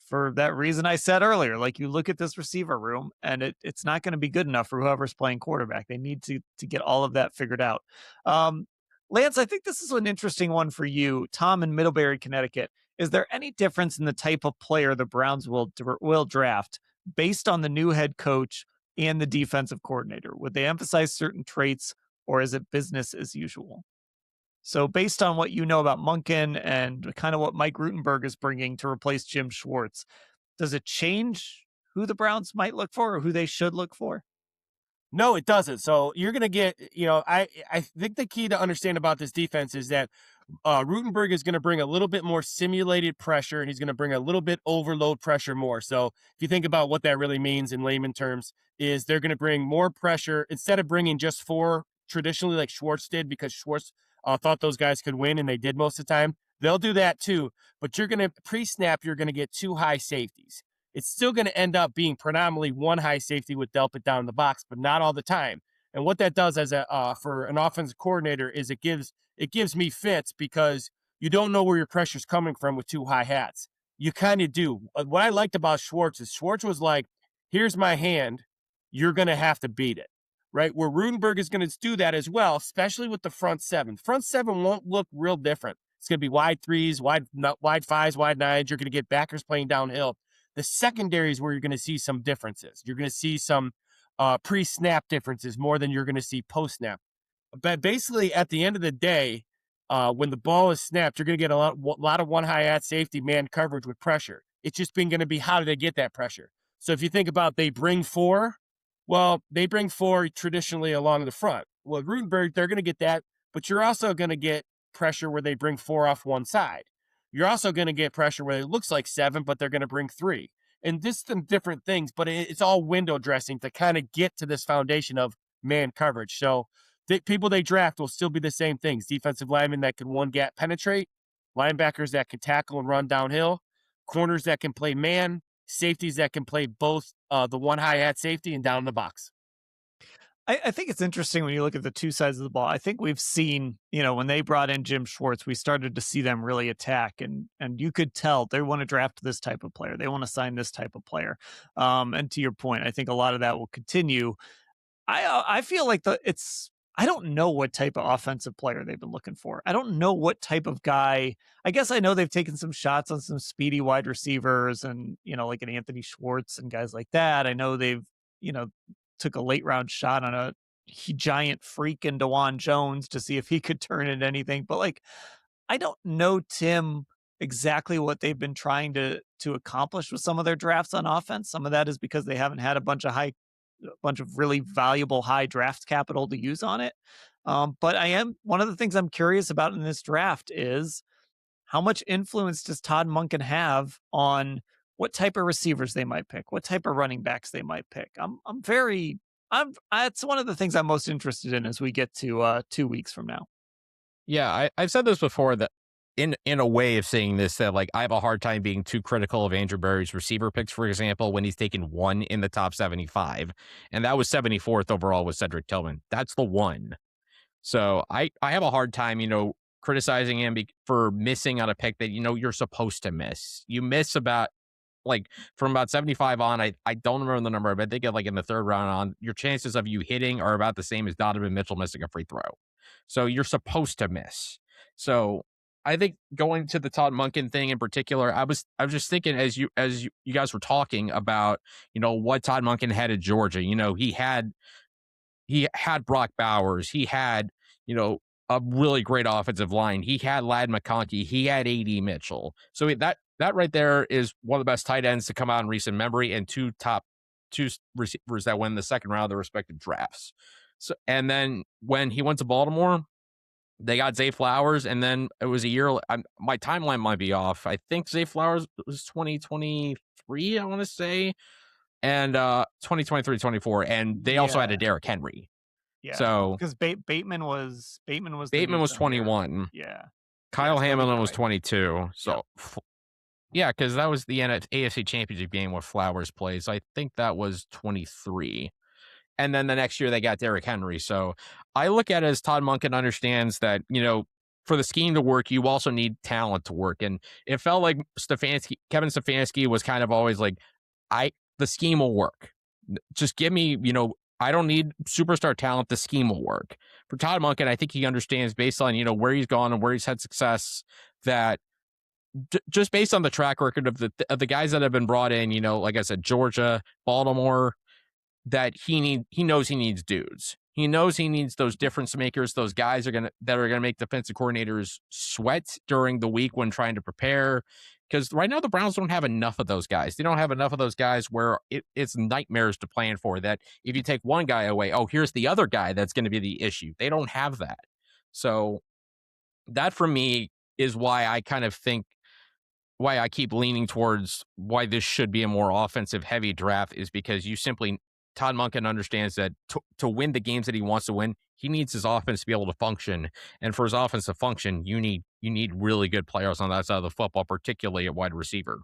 for that reason I said earlier. Like, you look at this receiver room and it's not going to be good enough for whoever's playing quarterback. They need to get all of that figured out. Lance, I think this is an interesting one for you. Tom in Middlebury, Connecticut. Is there any difference in the type of player the Browns will draft based on the new head coach and the defensive coordinator? Would they emphasize certain traits, or is it business as usual? So based on what you know about Monken and kind of what Mike Rutenberg is bringing to replace Jim Schwartz, does it change who the Browns might look for or who they should look for? No, it doesn't. So you're going to get, I think the key to understand about this defense is that Rutenberg is going to bring a little bit more simulated pressure, and he's going to bring a little bit overload pressure more. So if you think about what that really means in layman terms, is they're going to bring more pressure instead of bringing just 4 traditionally like Schwartz did, because Schwartz thought those guys could win, and they did most of the time. They'll do that too, but you're going to pre-snap, you're going to get 2 high safeties. It's still going to end up being predominantly 1 high safety with Delpit down in the box, but not all the time. And what that does as for an offensive coordinator is it gives me fits, because you don't know where your pressure's coming from with 2 high hats. You kind of do. What I liked about Schwartz is Schwartz was like, here's my hand, you're going to have to beat it, right? Where Rutenberg is going to do that as well, especially with the front 7. Front 7 won't look real different. It's going to be wide 3s, wide 5s, wide 9s. You're going to get backers playing downhill. The secondary is where you're going to see some differences. You're going to see some pre-snap differences more than you're going to see post-snap. But basically, at the end of the day, when the ball is snapped, you're going to get a lot of 1 high at safety man coverage with pressure. It's just been going to be, how do they get that pressure? So if you think about they bring 4 traditionally along the front. Well, Rutenberg, they're going to get that, but you're also going to get pressure where they bring 4 off one side. You're also going to get pressure where it looks like 7, but they're going to bring 3. And just some different things, but it's all window dressing to kind of get to this foundation of man coverage. So the people they draft will still be the same things: defensive linemen that can one gap penetrate, linebackers that can tackle and run downhill, corners that can play man, safeties that can play both the 1 high at safety and down in the box. I think it's interesting when you look at the two sides of the ball. I think we've seen, when they brought in Jim Schwartz, we started to see them really attack, and you could tell they want to draft this type of player. They want to sign this type of player. And to your point, I think a lot of that will continue. I feel like I don't know what type of offensive player they've been looking for. I don't know what type of guy. I guess I know they've taken some shots on some speedy wide receivers and, like an Anthony Schwartz and guys like that. I know they've, took a late round shot on a giant freak in DeJuan Jones to see if he could turn into anything. But like, I don't know, Tim, exactly what they've been trying to accomplish with some of their drafts on offense. Some of that is because they haven't had a bunch of really valuable high draft capital to use on it. But I am one of the things I'm curious about in this draft is how much influence does Todd Monken have on what type of receivers they might pick, what type of running backs they might pick? That's one of the things I'm most interested in as we get to 2 weeks from now. Yeah, I've said this before that in a way of saying this, that like I have a hard time being too critical of Andrew Berry's receiver picks, for example, when he's taken one in the top 75, and that was 74th overall with Cedric Tillman. That's the one. So I have a hard time, criticizing him for missing on a pick that you're supposed to miss. You miss about like from about 75 on. I don't remember the number, but I think like in the third round on, your chances of you hitting are about the same as Donovan Mitchell missing a free throw. So you're supposed to miss. So I think going to the Todd Monken thing in particular, I was just thinking as you guys were talking about, what Todd Monken had at Georgia. He had Brock Bowers. He had, a really great offensive line. He had Ladd McConkey. He had A.D. Mitchell. So that right there is one of the best tight ends to come out in recent memory, and two receivers that win the second round of their respective drafts. So, and then when he went to Baltimore, they got Zay Flowers, and then it was a year. My timeline might be off. I think Zay Flowers was 2023, I want to say, and 2023, 24, and they also had a Derrick Henry. Yeah. So because Bateman was the Bateman was newcomer. 21. Yeah. Kyle Hamilton was right. 22. So yeah, because that was the AFC Championship game where Flowers played. So I think that was 23. And then the next year they got Derrick Henry. So I look at it as Todd Monken understands that, for the scheme to work, you also need talent to work. And it felt like Kevin Stefanski was kind of always like, the scheme will work. Just give me, I don't need superstar talent. The scheme will work. For Todd Monken, I think he understands based on, where he's gone and where he's had success, that just based on the track record of the guys that have been brought in, like I said, Georgia, Baltimore, that he knows he needs dudes. He knows he needs those difference makers, those guys that are gonna make defensive coordinators sweat during the week when trying to prepare. Because right now the Browns don't have enough of those guys. They don't have enough of those guys where it's nightmares to plan for. That if you take one guy away, oh, here's the other guy that's going to be the issue. They don't have that. So that for me is why I kind of think why I keep leaning towards why this should be a more offensive heavy draft is because Todd Monken understands that to win the games that he wants to win, he needs his offense to be able to function. And for his offense to function, you need really good players on that side of the football, particularly at wide receiver.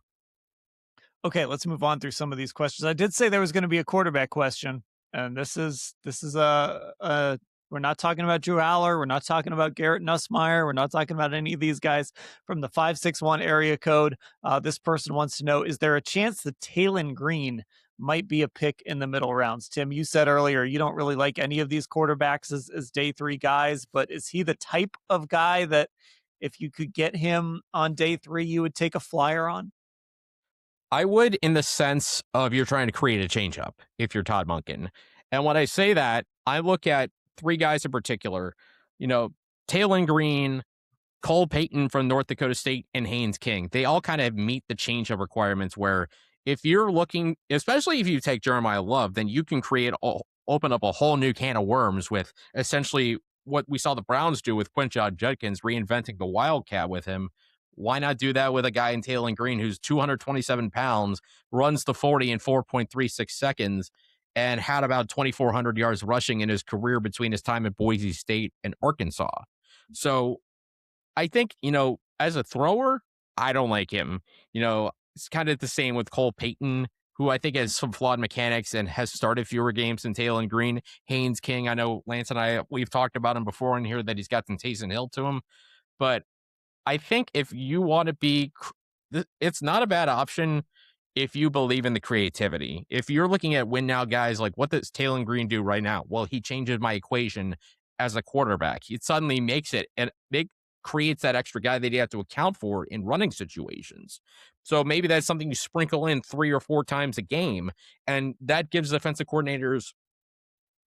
Okay, let's move on through some of these questions. I did say there was going to be a quarterback question, and this is a we're not talking about Drew Aller. We're not talking about Garrett Nussmeier. We're not talking about any of these guys from the 561 area code. This person wants to know, is there a chance that Taylon Green might be a pick in the middle rounds? Tim, you said earlier you don't really like any of these quarterbacks as day three guys, but is he the type of guy that if you could get him on day three, you would take a flyer on? I would, in the sense of you're trying to create a change-up if you're Todd Monken. And when I say that, I look at three guys in particular, Taylon Green, Cole Payton from North Dakota State, and Haynes King. They all kind of meet the change-up requirements where if you're looking, especially if you take Jeremiyah Love, then you can open up a whole new can of worms with essentially what we saw the Browns do with Quinshon Judkins, reinventing the Wildcat with him. Why not do that with a guy in Taylon Green who's 227 pounds, runs the 40 in 4.36 seconds, and had about 2,400 yards rushing in his career between his time at Boise State and Arkansas. So I think, as a thrower, I don't like him. It's kind of the same with Cole Payton, who I think has some flawed mechanics and has started fewer games than Taylon Green. Haynes King, I know Lance and we've talked about him before in here that he's got some Taysom Hill to him. But I think if you want to it's not a bad option if you believe in the creativity. If you're looking at win now guys, like what does Taylon Green do right now? Well, he changes my equation as a quarterback. It suddenly makes it, and it creates that extra guy that you have to account for in running situations. So maybe that's something you sprinkle in 3 or 4 times a game, and that gives defensive coordinators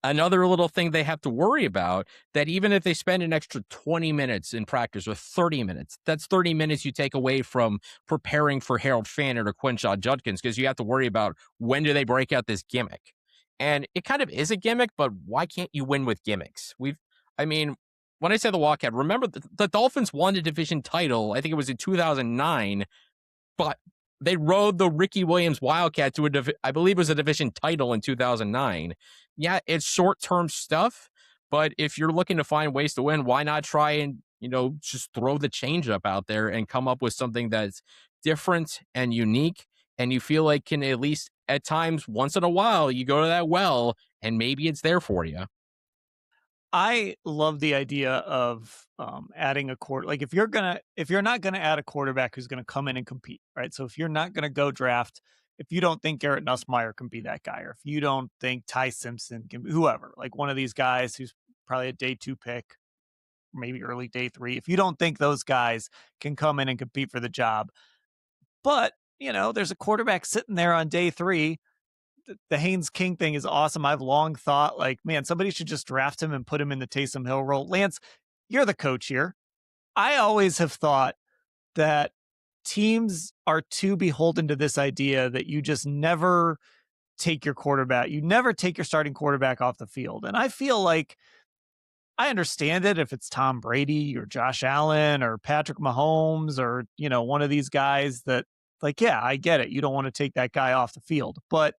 Another little thing they have to worry about, that even if they spend an extra 20 minutes in practice or 30 minutes, that's 30 minutes you take away from preparing for Harold Fannin or Quinshon Judkins, because you have to worry about when do they break out this gimmick. And it kind of is a gimmick, but why can't you win with gimmicks? I mean, when I say the walkout, remember the Dolphins won the division title, I think it was in 2009, but they rode the Ricky Williams Wildcat to I believe it was a division title in 2009. Yeah, it's short-term stuff, but if you're looking to find ways to win, why not try and, just throw the changeup out there and come up with something that's different and unique, and you feel like can at least at times, once in a while, you go to that well and maybe it's there for you. I love the idea of adding a quarter. Like if you're not gonna add a quarterback who's gonna come in and compete, right? So if you're not gonna go draft, if you don't think Garrett Nussmeier can be that guy, or if you don't think Ty Simpson can, whoever, like one of these guys who's probably a day 2 pick, maybe early day 3. If you don't think those guys can come in and compete for the job, but there's a quarterback sitting there on day 3. The Haynes King thing is awesome. I've long thought, like, man, somebody should just draft him and put him in the Taysom Hill role. Lance, you're the coach here. I always have thought that teams are too beholden to this idea that you just never take your quarterback. You never take your starting quarterback off the field. And I feel like I understand it if it's Tom Brady or Josh Allen or Patrick Mahomes or, one of these guys that, like, yeah, I get it. You don't want to take that guy off the field. But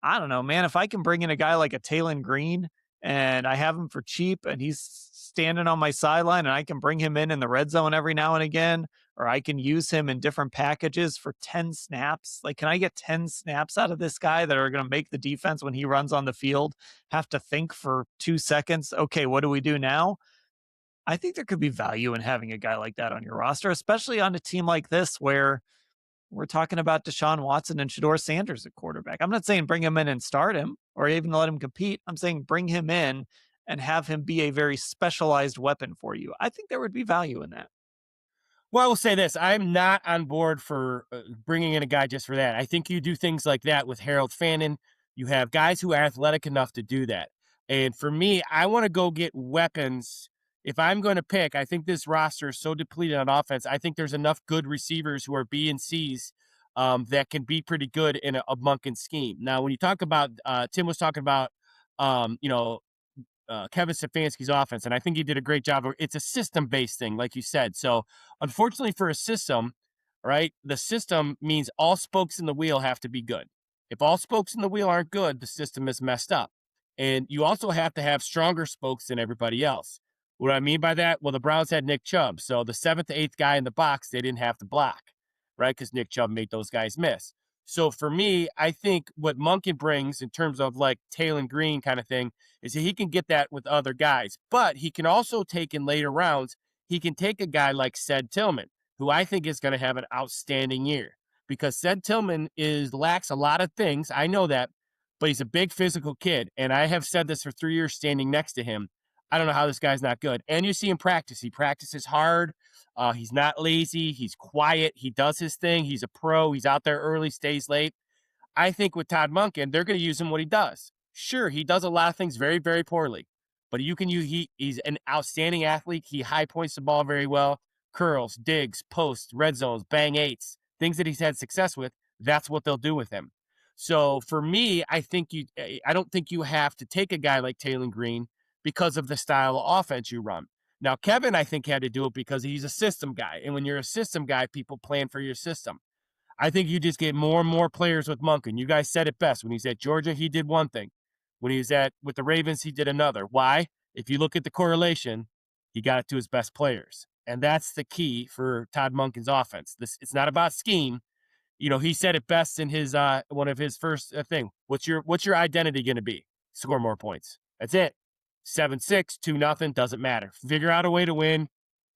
I don't know, man. If I can bring in a guy like a Taylon Green and I have him for cheap and he's standing on my sideline and I can bring him in the red zone every now and again, or I can use him in different packages for 10 snaps. Like, can I get 10 snaps out of this guy that are going to make the defense when he runs on the field have to think for 2 seconds? Okay, what do we do now? I think there could be value in having a guy like that on your roster, especially on a team like this where we're talking about Deshaun Watson and Shador Sanders at quarterback. I'm not saying bring him in and start him or even let him compete. I'm saying bring him in and have him be a very specialized weapon for you. I think there would be value in that. Well, I will say this. I'm not on board for bringing in a guy just for that. I think you do things like that with Harold Fannin. You have guys who are athletic enough to do that. And for me, I want to go get weapons. If I'm going to pick, I think this roster is so depleted on offense. I think there's enough good receivers who are B and C's that can be pretty good in a Monken scheme. Now, when you talk about, Tim was talking about, Kevin Stefanski's offense, and I think he did a great job. It's a system-based thing, like you said. So, unfortunately for a system, right, the system means all spokes in the wheel have to be good. If all spokes in the wheel aren't good, the system is messed up. And you also have to have stronger spokes than everybody else. What do I mean by that? Well, the Browns had Nick Chubb. So the 7th to 8th guy in the box, they didn't have to block, right? Because Nick Chubb made those guys miss. So for me, I think what Monken brings in terms of like Taylon Green kind of thing is that he can get that with other guys, but he can also take in later rounds, he can take a guy like Ced Tillman, who I think is going to have an outstanding year because Ced Tillman lacks a lot of things. I know that, but he's a big physical kid. And I have said this for 3 years standing next to him. I don't know how this guy's not good. And you see him practice. He practices hard. He's not lazy. He's quiet. He does his thing. He's a pro. He's out there early, stays late. I think with Todd Monken, they're going to use him what he does. Sure, he does a lot of things very, very poorly, but you can use he's an outstanding athlete. He high points the ball very well. Curls, digs, posts, red zones, bang eights, things that he's had success with. That's what they'll do with him. So for me, I don't think you have to take a guy like Taylon Green because of the style of offense you run. Now, Kevin, I think, had to do it because he's a system guy. And when you're a system guy, people plan for your system. I think you just get more and more players with Monken. You guys said it best. When he's at Georgia, he did one thing. When he was with the Ravens, he did another. Why? If you look at the correlation, he got it to his best players. And that's the key for Todd Monken's offense. It's not about scheme. He said it best in his one of his first thing. What's your identity going to be? Score more points. That's it. 7-6, 2-0, doesn't matter. Figure out a way to win.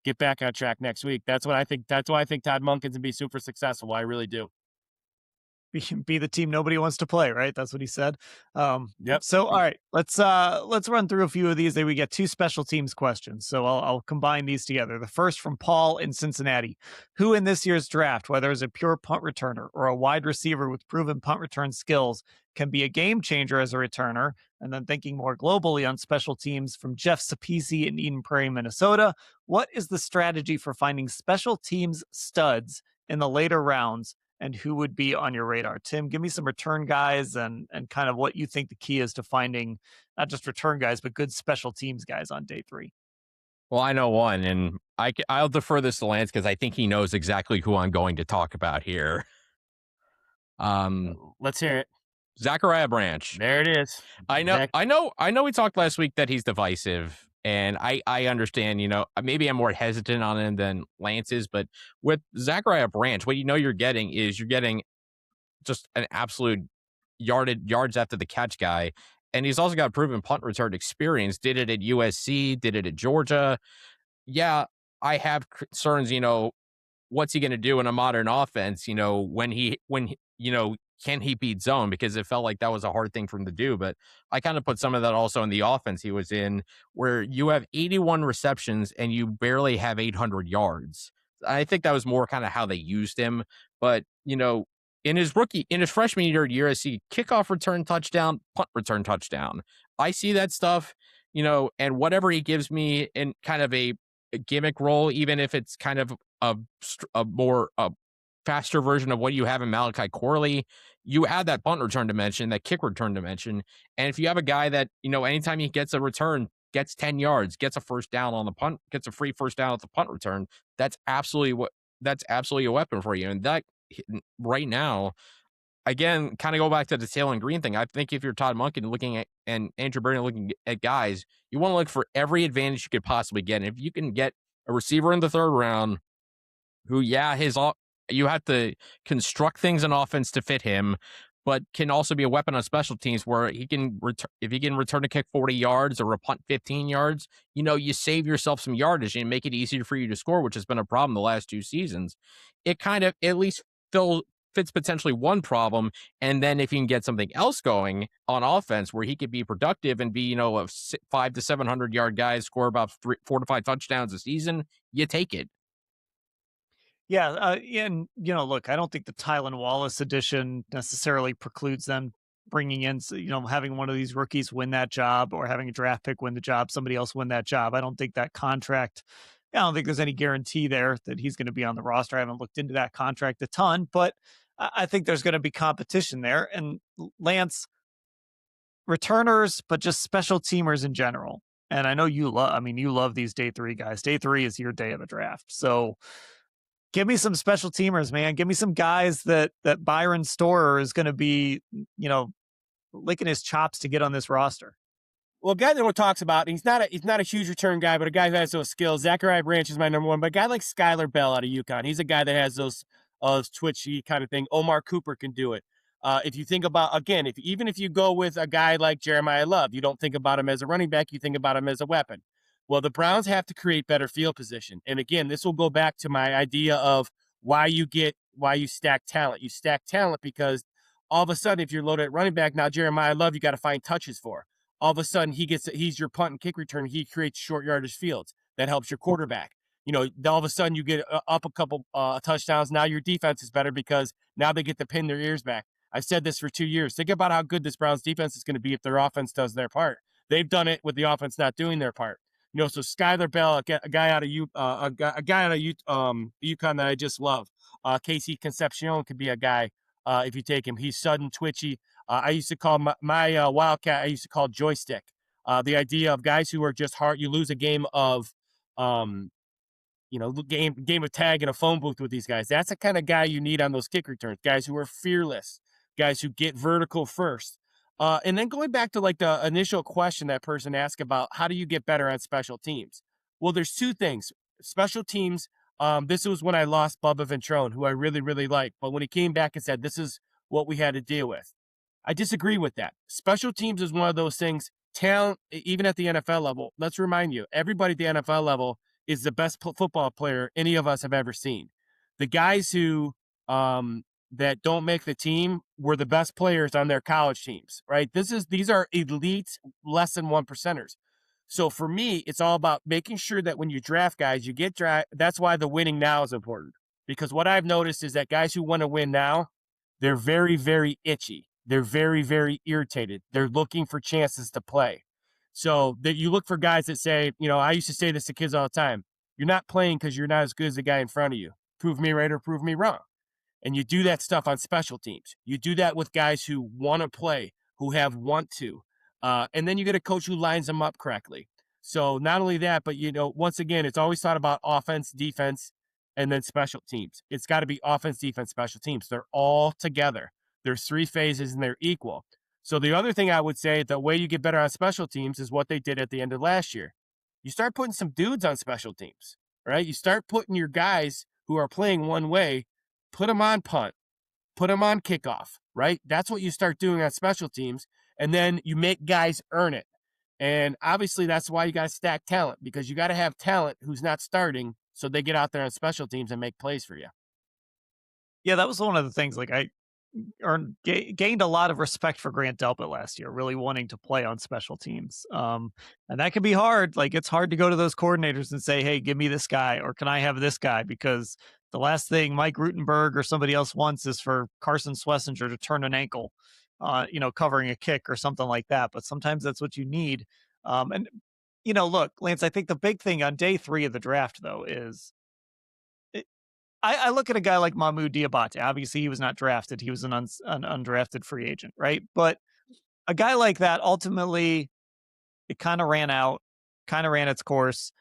Get back on track next week. That's what I think. That's why I think Todd Monken's gonna be super successful. I really do. be the team nobody wants to play, right? That's what he said. Yep. So all right, let's run through a few of these. We get two special teams questions, so I'll combine these together. The first from Paul in Cincinnati: who in this year's draft, whether as a pure punt returner or a wide receiver with proven punt return skills, can be a game changer as a returner? And then thinking more globally on special teams, from Jeff Sapisi in Eden Prairie, Minnesota: what is the strategy for finding special teams studs in the later rounds, and who would be on your radar? Tim, give me some return guys and kind of what you think the key is to finding not just return guys, but good special teams guys on day 3. Well, I know one, and I'll defer this to Lance because I think he knows exactly who I'm going to talk about here. Let's hear it. Zachariah Branch. There it is. I know. We talked last week that he's divisive, and I understand. Maybe I'm more hesitant on him than Lance is, but with Zachariah Branch, what you're getting just an absolute yards after the catch guy, and he's also got proven punt return experience. Did it at USC, did it at Georgia. Yeah, I have concerns. What's he going to do in a modern offense? Can he beat zone? Because it felt like that was a hard thing for him to do. But I kind of put some of that also in the offense he was in, where you have 81 receptions and you barely have 800 yards. I think that was more kind of how they used him. But, in his freshman year at USC, kickoff return touchdown, punt return touchdown. I see that stuff, and whatever he gives me in kind of a gimmick role, even if it's kind of a more faster version of what you have in Malachi Corley, you add that punt return dimension, that kick return dimension. And if you have a guy that, anytime he gets a return, gets 10 yards, gets a first down on the punt, gets a free first down at the punt return, that's absolutely a weapon for you. And that right now, again, kind of go back to the Taylor Green thing. I think if you're Todd Monken looking at, and Andrew Burnett looking at guys, you want to look for every advantage you could possibly get. And if you can get a receiver in the 3rd round who, you have to construct things in offense to fit him, but can also be a weapon on special teams where he can if he can return a kick 40 yards or a punt 15 yards, you save yourself some yardage and make it easier for you to score, which has been a problem the last 2 seasons. It kind of at least fits potentially one problem. And then if you can get something else going on offense where he could be productive and be, a 500 to 700 yard guy, score about 4 to 5 touchdowns a season, you take it. Yeah, and look, I don't think the Tylan Wallace edition necessarily precludes them bringing in, having one of these rookies win that job, or having a draft pick win the job, somebody else win that job. I don't think that contract. I don't think there's any guarantee there that he's going to be on the roster. I haven't looked into that contract a ton, but I think there's going to be competition there. And Lance, returners, but just special teamers in general. And I know you love these day 3 guys. Day 3 is your day of the draft. So give me some special teamers, man. Give me some guys that Byron Storer is going to be, licking his chops to get on this roster. Well, a guy that one talks about, he's not a huge return guy, but a guy who has those skills. Zachariah Branch is my number one, but a guy like Skylar Bell out of UConn, he's a guy that has those twitchy kind of thing. Omar Cooper can do it. If you think about, again, even if you go with a guy like Jeremiyah Love, you don't think about him as a running back, you think about him as a weapon. Well, the Browns have to create better field position. And again, this will go back to my idea of why you stack talent. You stack talent because all of a sudden, if you're loaded at running back, now Jeremiyah Love, you got to find touches for. All of a sudden, he's your punt and kick return. He creates short yardage fields. That helps your quarterback. All of a sudden you get up a couple touchdowns. Now your defense is better because now they get to pin their ears back. I've said this for 2 years. Think about how good this Browns defense is going to be if their offense does their part. They've done it with the offense not doing their part. So Skylar Bell, a guy out of UConn that I just love. Casey Concepcion could be a guy if you take him. He's sudden, twitchy. I used to call my Wildcat, I used to call joystick. The idea of guys who are just hard. You lose a game of, game of tag in a phone booth with these guys. That's the kind of guy you need on those kick returns. Guys who are fearless. Guys who get vertical first. And then going back to like the initial question that person asked about how do you get better on special teams? Well, there's 2 things. Special teams. This was when I lost Bubba Ventrone, who I really, really liked. But when he came back and said, this is what we had to deal with. I disagree with that. Special teams is one of those things, talent, even at the NFL level. Let's remind you, everybody at the NFL level is the best football player any of us have ever seen. The guys who that don't make the team were the best players on their college teams, right? These are elite, less than 1%ers. So for me, it's all about making sure that when you draft guys, you get draft. That's why the winning now is important, because what I've noticed is that guys who want to win now, they're very, very itchy. They're very, very irritated. They're looking for chances to play. So that you look for guys that say, I used to say this to kids all the time. You're not playing because you're not as good as the guy in front of you. Prove me right or prove me wrong. And you do that stuff on special teams. You do that with guys who want to play, who have want to. And then you get a coach who lines them up correctly. So not only that, but, once again, it's always thought about offense, defense, and then special teams. It's got to be offense, defense, special teams. They're all together. There's 3 phases and they're equal. So the other thing I would say, the way you get better on special teams is what they did at the end of last year. You start putting some dudes on special teams, right? You start putting your guys who are playing one way, put them on punt, put them on kickoff, right? That's what you start doing on special teams. And then you make guys earn it. And obviously that's why you got to stack talent, because you got to have talent who's not starting so they get out there on special teams and make plays for you. Yeah, that was one of the things. Like I gained a lot of respect for Grant Delpit last year, really wanting to play on special teams. And that can be hard. Like it's hard to go to those coordinators and say, "Hey, give me this guy," or "Can I have this guy?" Because the last thing Mike Rutenberg or somebody else wants is for Carson Schlesinger to turn an ankle, covering a kick or something like that. But sometimes that's what you need. And look, Lance, I think the big thing on day 3 of the draft, though, is I look at a guy like Mahmoud Diabate. Obviously, he was not drafted. He was an undrafted free agent, right? But a guy like that, ultimately, it kind of ran out, kind of ran its course.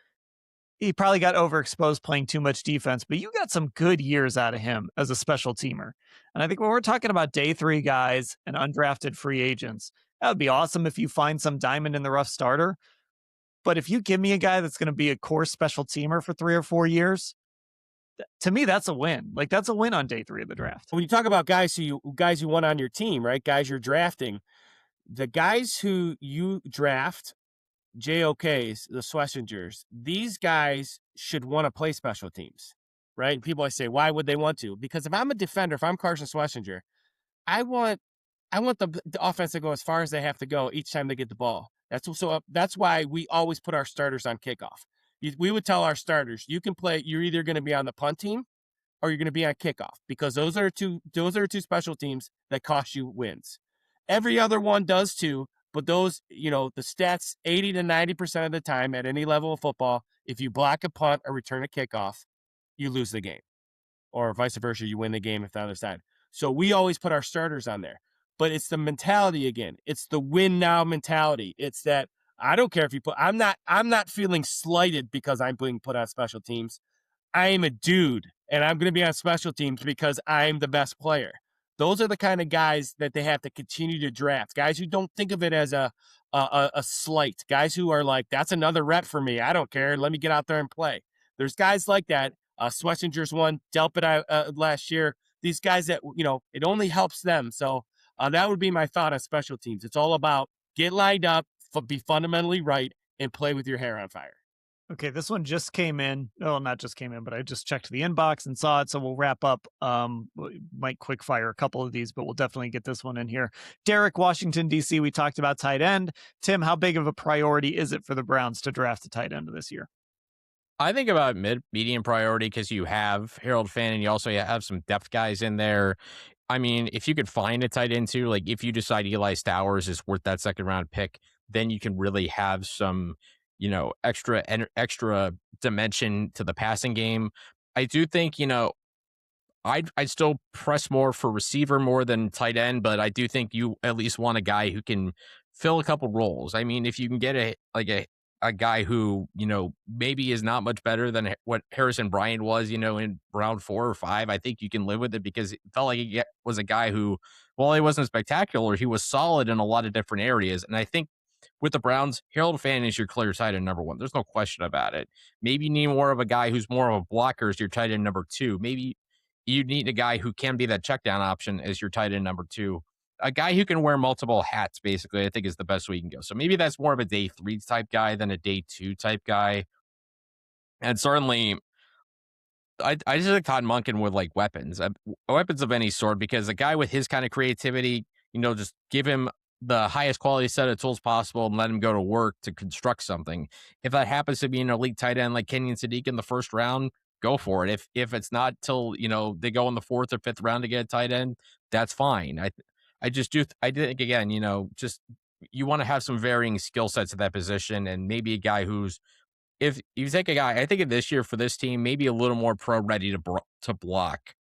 He probably got overexposed playing too much defense, but you got some good years out of him as a special teamer. And I think when we're talking about day 3 guys and undrafted free agents, that would be awesome if you find some diamond in the rough starter. But if you give me a guy that's going to be a core special teamer for 3 or 4 years, to me, that's a win. Like that's a win on day 3 of the draft. When you talk about guys you want on your team, right? Guys you're drafting, the guys who you draft, JOKs, the Schlesingers, these guys should want to play special teams, right? And people always say, why would they want to? Because if I'm a defender, if I'm Carson Schlesinger, I want the offense to go as far as they have to go each time they get the ball. That's why we always put our starters on kickoff. We would tell our starters, you can play. You're either going to be on the punt team or you're going to be on kickoff, because those are two special teams that cost you wins. Every other one does too, but those, the stats 80 to 90% of the time at any level of football, if you block a punt or return a kickoff, you lose the game, or vice versa, you win the game if the other side. So we always put our starters on there, but it's the mentality again. It's the win now mentality. It's that I don't care if you put. I'm not feeling slighted because I'm being put on special teams. I am a dude, and I'm going to be on special teams because I'm the best player. Those are the kind of guys that they have to continue to draft. Guys who don't think of it as a slight. Guys who are like, that's another rep for me. I don't care. Let me get out there and play. There's guys like that. Schlesinger's one, Delpit last year. These guys that, it only helps them. So that would be my thought on special teams. It's all about get lined up, be fundamentally right, and play with your hair on fire. Okay, this one just came in. Oh, not just came in, but I just checked the inbox and saw it. So we'll wrap up. We might quick fire a couple of these, but we'll definitely get this one in here. Derek, Washington, D.C., we talked about tight end. Tim, how big of a priority is it for the Browns to draft a tight end this year? I think about medium priority, because you have Harold Finn and you also have some depth guys in there. I mean, if you could find a tight end too, like if you decide Eli Stowers is worth that 2nd round pick, then you can really have some, extra dimension to the passing game. I do think, I'd still press more for receiver more than tight end, but I do think you at least want a guy who can fill a couple roles. I mean, if you can get a guy who, maybe is not much better than what Harrison Bryant was, in round 4 or 5, I think you can live with it, because it felt like he was a guy who, while he wasn't spectacular, he was solid in a lot of different areas. And I think with the Browns, Harold Finn is your clear tight end number 1. There's no question about it. Maybe you need more of a guy who's more of a blocker as your tight end number 2. Maybe you need a guy who can be that check down option as your tight end number 2. A guy who can wear multiple hats, basically, I think is the best way you can go. So maybe that's more of a day 3 type guy than a day 2 type guy. And certainly, I just think Todd Monken with like weapons, weapons of any sort, because a guy with his kind of creativity, just give him the highest quality set of tools possible and let him go to work to construct something. If that happens to be an elite tight end like Kenyon Sadiq in the first round, go for it. If it's not till they go in the fourth or fifth round to get a tight end, that's fine. I just do. I think again, just you want to have some varying skill sets at that position, and maybe a guy who's if you take a guy, I think of this year for this team, maybe a little more pro ready to block.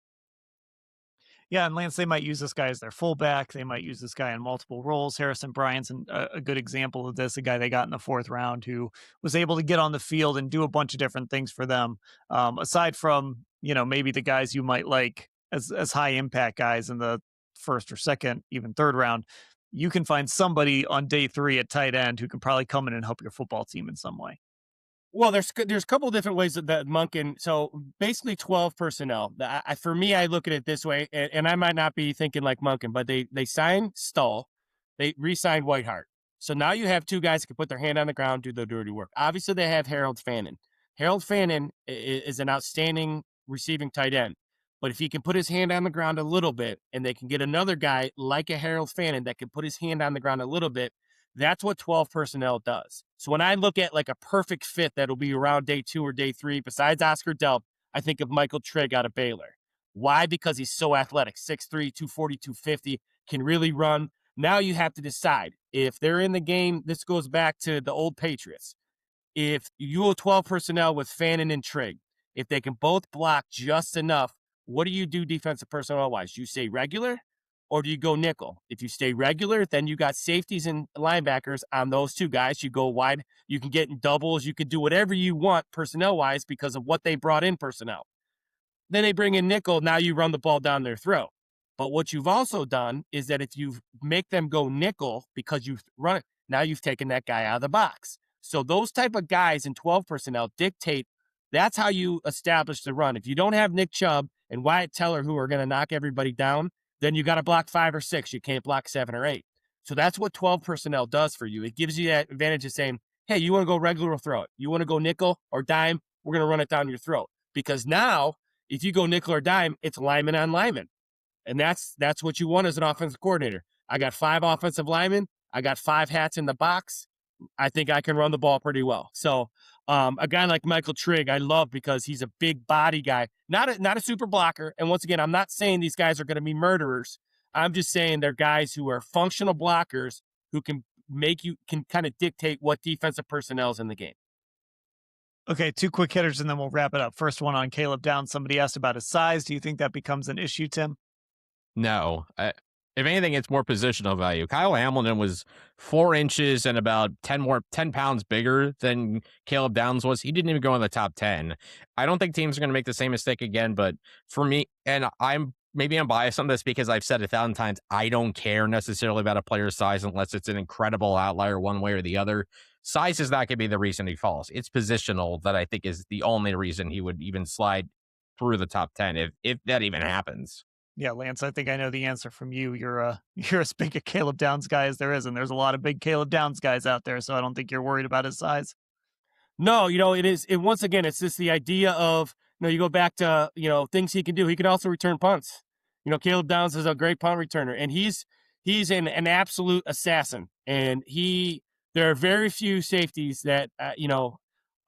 Yeah, and Lance, they might use this guy as their fullback. They might use this guy in multiple roles. Harrison Bryant's a good example of this, a guy they got in the fourth round who was able to get on the field and do a bunch of different things for them. Aside from, maybe the guys you might like as high impact guys in the first or second, even third round, you can find somebody on day 3 at tight end who can probably come in and help your football team in some way. Well, there's a couple of different ways that Monken. So basically, 12 personnel. For me, I look at it this way, and I might not be thinking like Monken, but they signed Stull, they re-signed Whiteheart. So now you have two guys that can put their hand on the ground, do the dirty work. Obviously, they have Harold Fannin. Harold Fannin is an outstanding receiving tight end, but if he can put his hand on the ground a little bit, and they can get another guy like a Harold Fannin that can put his hand on the ground a little bit, that's what 12 personnel does. So when I look at like a perfect fit that'll be around day 2 or day 3, besides Oscar Delp, I think of Michael Trigg out of Baylor. Why? Because he's so athletic, 6'3", 240, 250, can really run. Now you have to decide if they're in the game. This goes back to the old Patriots. If you go 12 personnel with Fannin and Trigg, if they can both block just enough, what do you do defensive personnel-wise? You say regular, or do you go nickel? If you stay regular, then you got safeties and linebackers on those two guys. You go wide. You can get in doubles. You can do whatever you want personnel-wise because of what they brought in personnel. Then they bring in nickel. Now you run the ball down their throat. But what you've also done is that if you make them go nickel because you've run it, now you've taken that guy out of the box. So those type of guys in 12 personnel dictate. That's how you establish the run. If you don't have Nick Chubb and Wyatt Teller who are going to knock everybody down, then you got to block 5 or 6. You can't block 7 or 8. So that's what 12 personnel does for you. It gives you that advantage of saying, hey, you want to go regular or throw it? You want to go nickel or dime? We're going to run it down your throat. Because now, if you go nickel or dime, it's lineman on lineman. And that's what you want as an offensive coordinator. I got 5 offensive linemen. I got 5 hats in the box. I think I can run the ball pretty well. So a guy like Michael Trigg, I love because he's a big body guy, not a super blocker. And once again, I'm not saying these guys are going to be murderers. I'm just saying they're guys who are functional blockers who can kind of dictate what defensive personnel is in the game. Okay, 2 quick hitters and then we'll wrap it up. First one on Caleb Downs. Somebody asked about his size. Do you think that becomes an issue, Tim? No. If anything, it's more positional value. Kyle Hamilton was 4 inches and about 10 pounds bigger than Caleb Downs was. He didn't even go in the top 10. I don't think teams are going to make the same mistake again, but for me, and I'm biased on this because I've said 1,000 times, I don't care necessarily about a player's size unless it's an incredible outlier one way or the other. Size is not going to be the reason he falls. It's positional that I think is the only reason he would even slide through the top 10, if that even happens. Yeah, Lance, I think I know the answer from you. You're as big a Caleb Downs guy as there is, and there's a lot of big Caleb Downs guys out there, so I don't think you're worried about his size. No, it is. Once again, it's just the idea of, you go back to, things he can do. He can also return punts. Caleb Downs is a great punt returner, and he's an absolute assassin. And there are very few safeties that,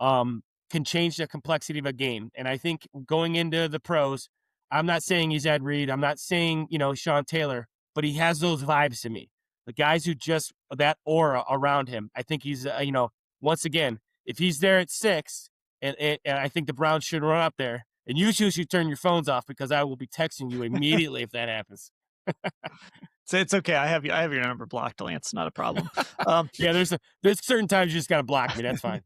can change the complexity of a game. And I think going into the pros, I'm not saying he's Ed Reed. I'm not saying, Sean Taylor, but he has those vibes to me. The guys who just, that aura around him. I think he's, once again, if he's there at 6, and I think the Browns should run up there, and you should turn your phones off because I will be texting you immediately if that happens. So it's okay. I have your number blocked, Lance. Not a problem. Yeah, there's certain times you just got to block me. That's fine.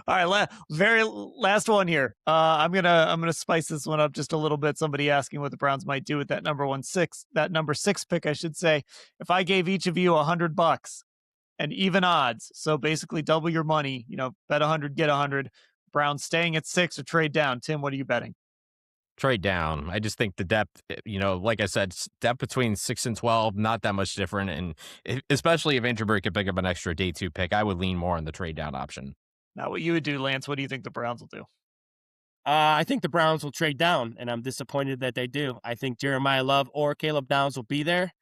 All right, very last one here. I'm gonna spice this one up just a little bit. Somebody asking what the Browns might do with that number 6 pick, I should say. If I gave each of you $100 and even odds, so basically double your money, bet 100, get 100. Browns staying at 6 or trade down. Tim, what are you betting? Trade down. I just think the depth, like I said, depth between 6 and 12, not that much different. And especially if Ingebrigtsen could pick up an extra day 2 pick, I would lean more on the trade down option. Now, what you would do, Lance, what do you think the Browns will do? I think the Browns will trade down, and I'm disappointed that they do. I think Jeremiyah Love or Caleb Downs will be there,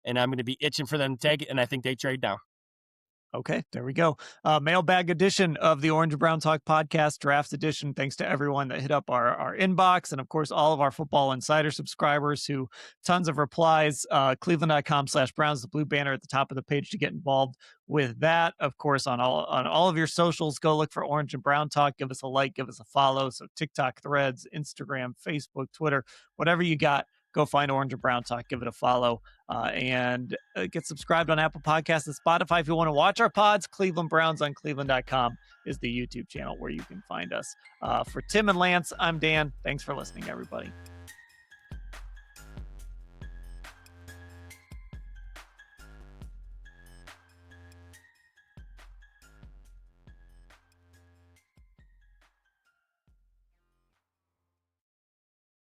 and I'm going to be itching for them to take it, and I think they trade down. Okay, there we go. Mailbag edition of the Orange and Brown Talk podcast, draft edition. Thanks to everyone that hit up our inbox, and of course, all of our Football Insider subscribers who tons of replies. Cleveland.com/Browns, the blue banner at the top of the page to get involved with that. Of course, on all of your socials, go look for Orange and Brown Talk. Give us a like, give us a follow. So TikTok, Threads, Instagram, Facebook, Twitter, whatever you got. Go find Orange and Brown Talk, give it a follow, and get subscribed on Apple Podcasts and Spotify. If you want to watch our pods, Cleveland Browns on cleveland.com is the YouTube channel where you can find us. For Tim and Lance, I'm Dan. Thanks for listening, everybody.